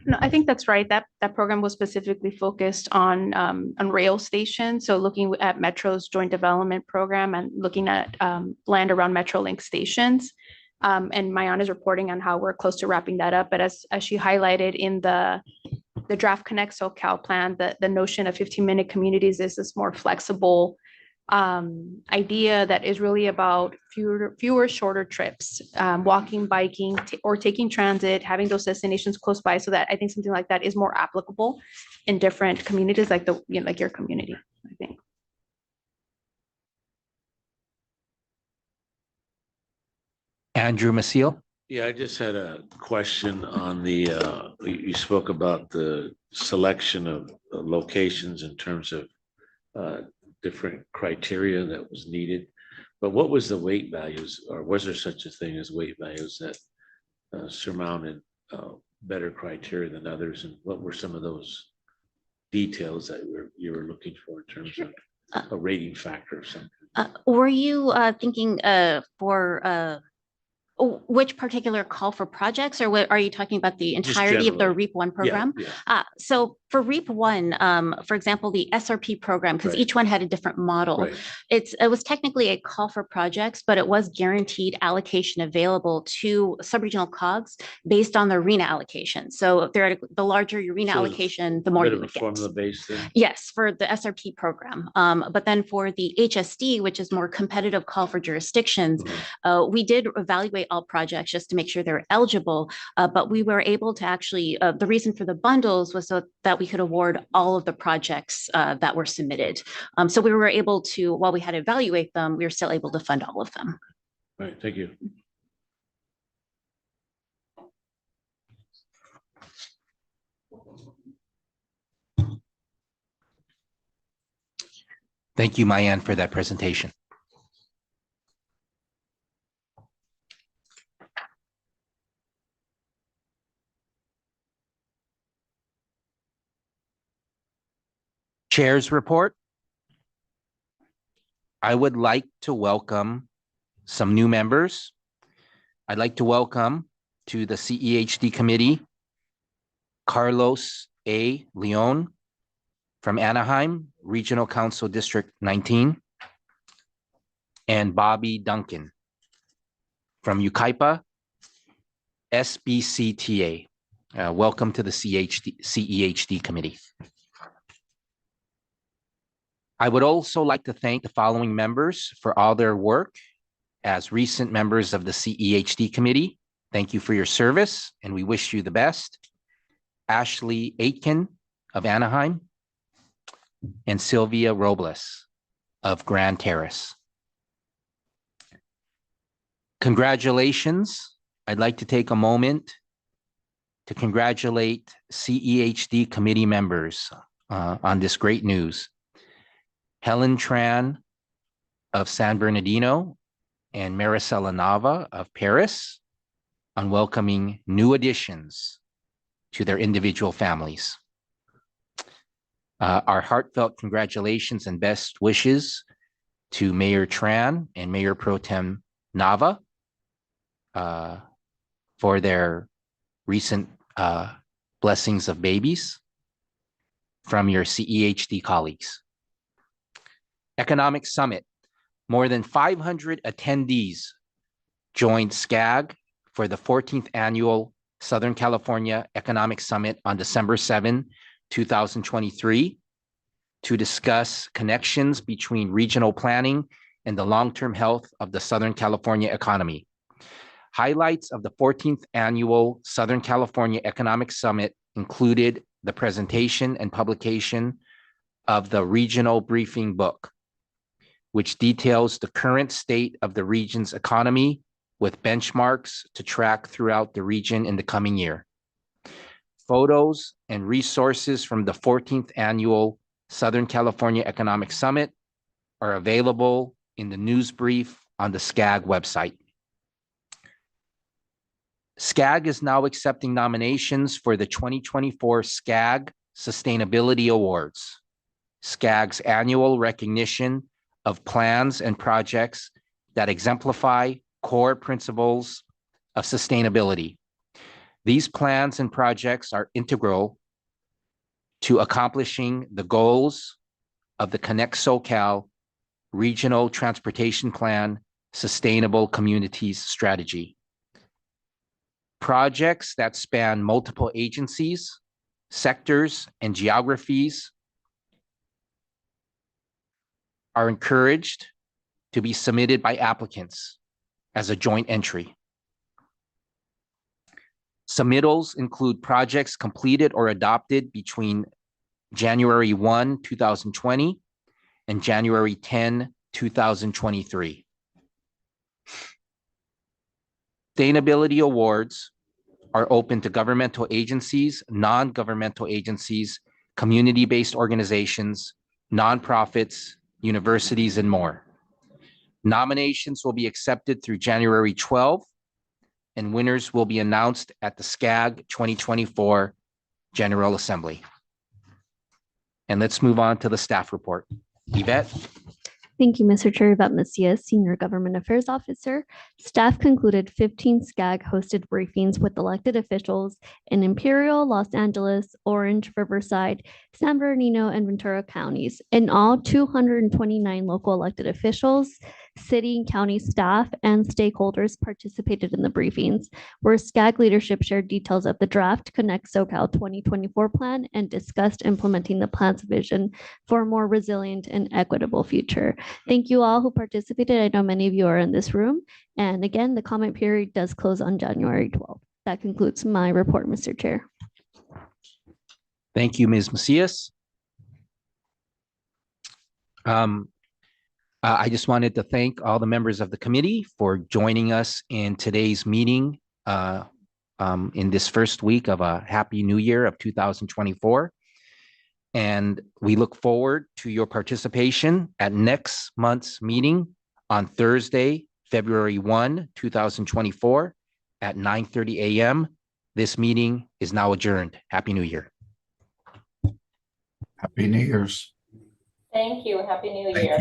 No, I think that's right. That program was specifically focused on rail stations. So looking at Metro's joint development program and looking at land around Metrolink stations. And Mayan is reporting on how we're close to wrapping that up. But as she highlighted in the Draft Connect SoCal plan, the notion of 15-minute communities is this more flexible idea that is really about fewer shorter trips, walking, biking, or taking transit, having those destinations close by, so that I think something like that is more applicable in different communities like like your community, I think.
Andrew Maciel.
Yeah, I just had a question on the, you spoke about the selection of locations in terms of different criteria that was needed. But what was the weight values, or was there such a thing as weight values that surmounted better criteria than others? And what were some of those details that you were looking for in terms of a rating factor or something?
Were you thinking for which particular call for projects, or what are you talking about the
Just
entirety of the
generally.
REAP 1 program?
Yeah.
So for REAP 1, for example, the SRP program, because
Right.
each one had a different model.
Right.
It was technically a call for projects, but it was guaranteed allocation available to subregional COGs based on the arena allocation. So theoretically, the larger your arena
So
allocation, the more
bit
you
of a
would get.
formula-based thing?
Yes, for the SRP program. But then for the HSD, which is more competitive call for jurisdictions, we did evaluate all projects just to make sure they're eligible. But we were able to actually, the reason for the bundles was so that we could award all of the projects that were submitted. So we were able to, while we had to evaluate them, we were still able to fund all of them.
Right, thank you.
Thank you, Mayan, for that presentation. Chair's report. I would like to welcome some new members. I'd like to welcome to the CEHD Committee, Carlos A. Leon from Anaheim, Regional Council District 19, and Bobby Duncan from Yucaipa, SBCTA. Welcome to the CEHD Committee. I would also like to thank the following members for all their work as recent members of the CEHD Committee. Thank you for your service, and we wish you the best. Ashley Aitken of Anaheim and Sylvia Robles of Grand Terrace. Congratulations. I'd like to take a moment to congratulate CEHD committee members on this great news. Helen Tran of San Bernardino and Maricela Nava of Paris on welcoming new additions to their individual families. Our heartfelt congratulations and best wishes to Mayor Tran and Mayor Pro Tem Nava for their recent blessings of babies from your CEHD colleagues. Economic Summit. More than 500 attendees joined SCAG for the 14th Annual Southern California Economic Summit on December 7, 2023, to discuss connections between regional planning and the long-term health of the Southern California economy. Highlights of the 14th Annual Southern California Economic Summit included the presentation and publication of the Regional Briefing Book, which details the current state of the region's economy with benchmarks to track throughout the region in the coming year. Photos and resources from the 14th Annual Southern California Economic Summit are available in the news brief on the SCAG website. SCAG is now accepting nominations for the 2024 SCAG Sustainability Awards, SCAG's annual recognition of plans and projects that exemplify core principles of sustainability. These plans and projects are integral to accomplishing the goals of the Connect SoCal Regional Transportation Plan Sustainable Communities Strategy. Projects that span multiple agencies, sectors, and geographies are encouraged to be submitted by applicants as a joint entry. Submittals include projects completed or adopted between January 1, 2020 and January 10, 2023. Sustainability awards are open to governmental agencies, non-governmental agencies, community-based organizations, nonprofits, universities, and more. Nominations will be accepted through January 12th, and winners will be announced at the SCAG 2024 General Assembly. And let's move on to the staff report. Yvette?
Thank you, Mr. Chair. Yvette Macias, Senior Government Affairs Officer. Staff concluded 15 SCAG hosted briefings with elected officials in Imperial, Los Angeles, Orange, Riverside, San Bernardino, and Ventura counties. In all, 229 local elected officials, city and county staff, and stakeholders participated in the briefings, where SCAG leadership shared details of the draft Connect SoCal 2024 plan and discussed implementing the plan's vision for a more resilient and equitable future. Thank you all who participated. I know many of you are in this room. And again, the comment period does close on January 12th. That concludes my report, Mr. Chair.
Thank you, Ms. Macias. I just wanted to thank all the members of the committee for joining us in today's meeting in this first week of a happy new year of 2024. And we look forward to your participation at next month's meeting on Thursday, February 1, 2024 at 9:30 a.m. This meeting is now adjourned. Happy New Year.
Happy New Year's.
Thank you. Happy New
Thank
Year.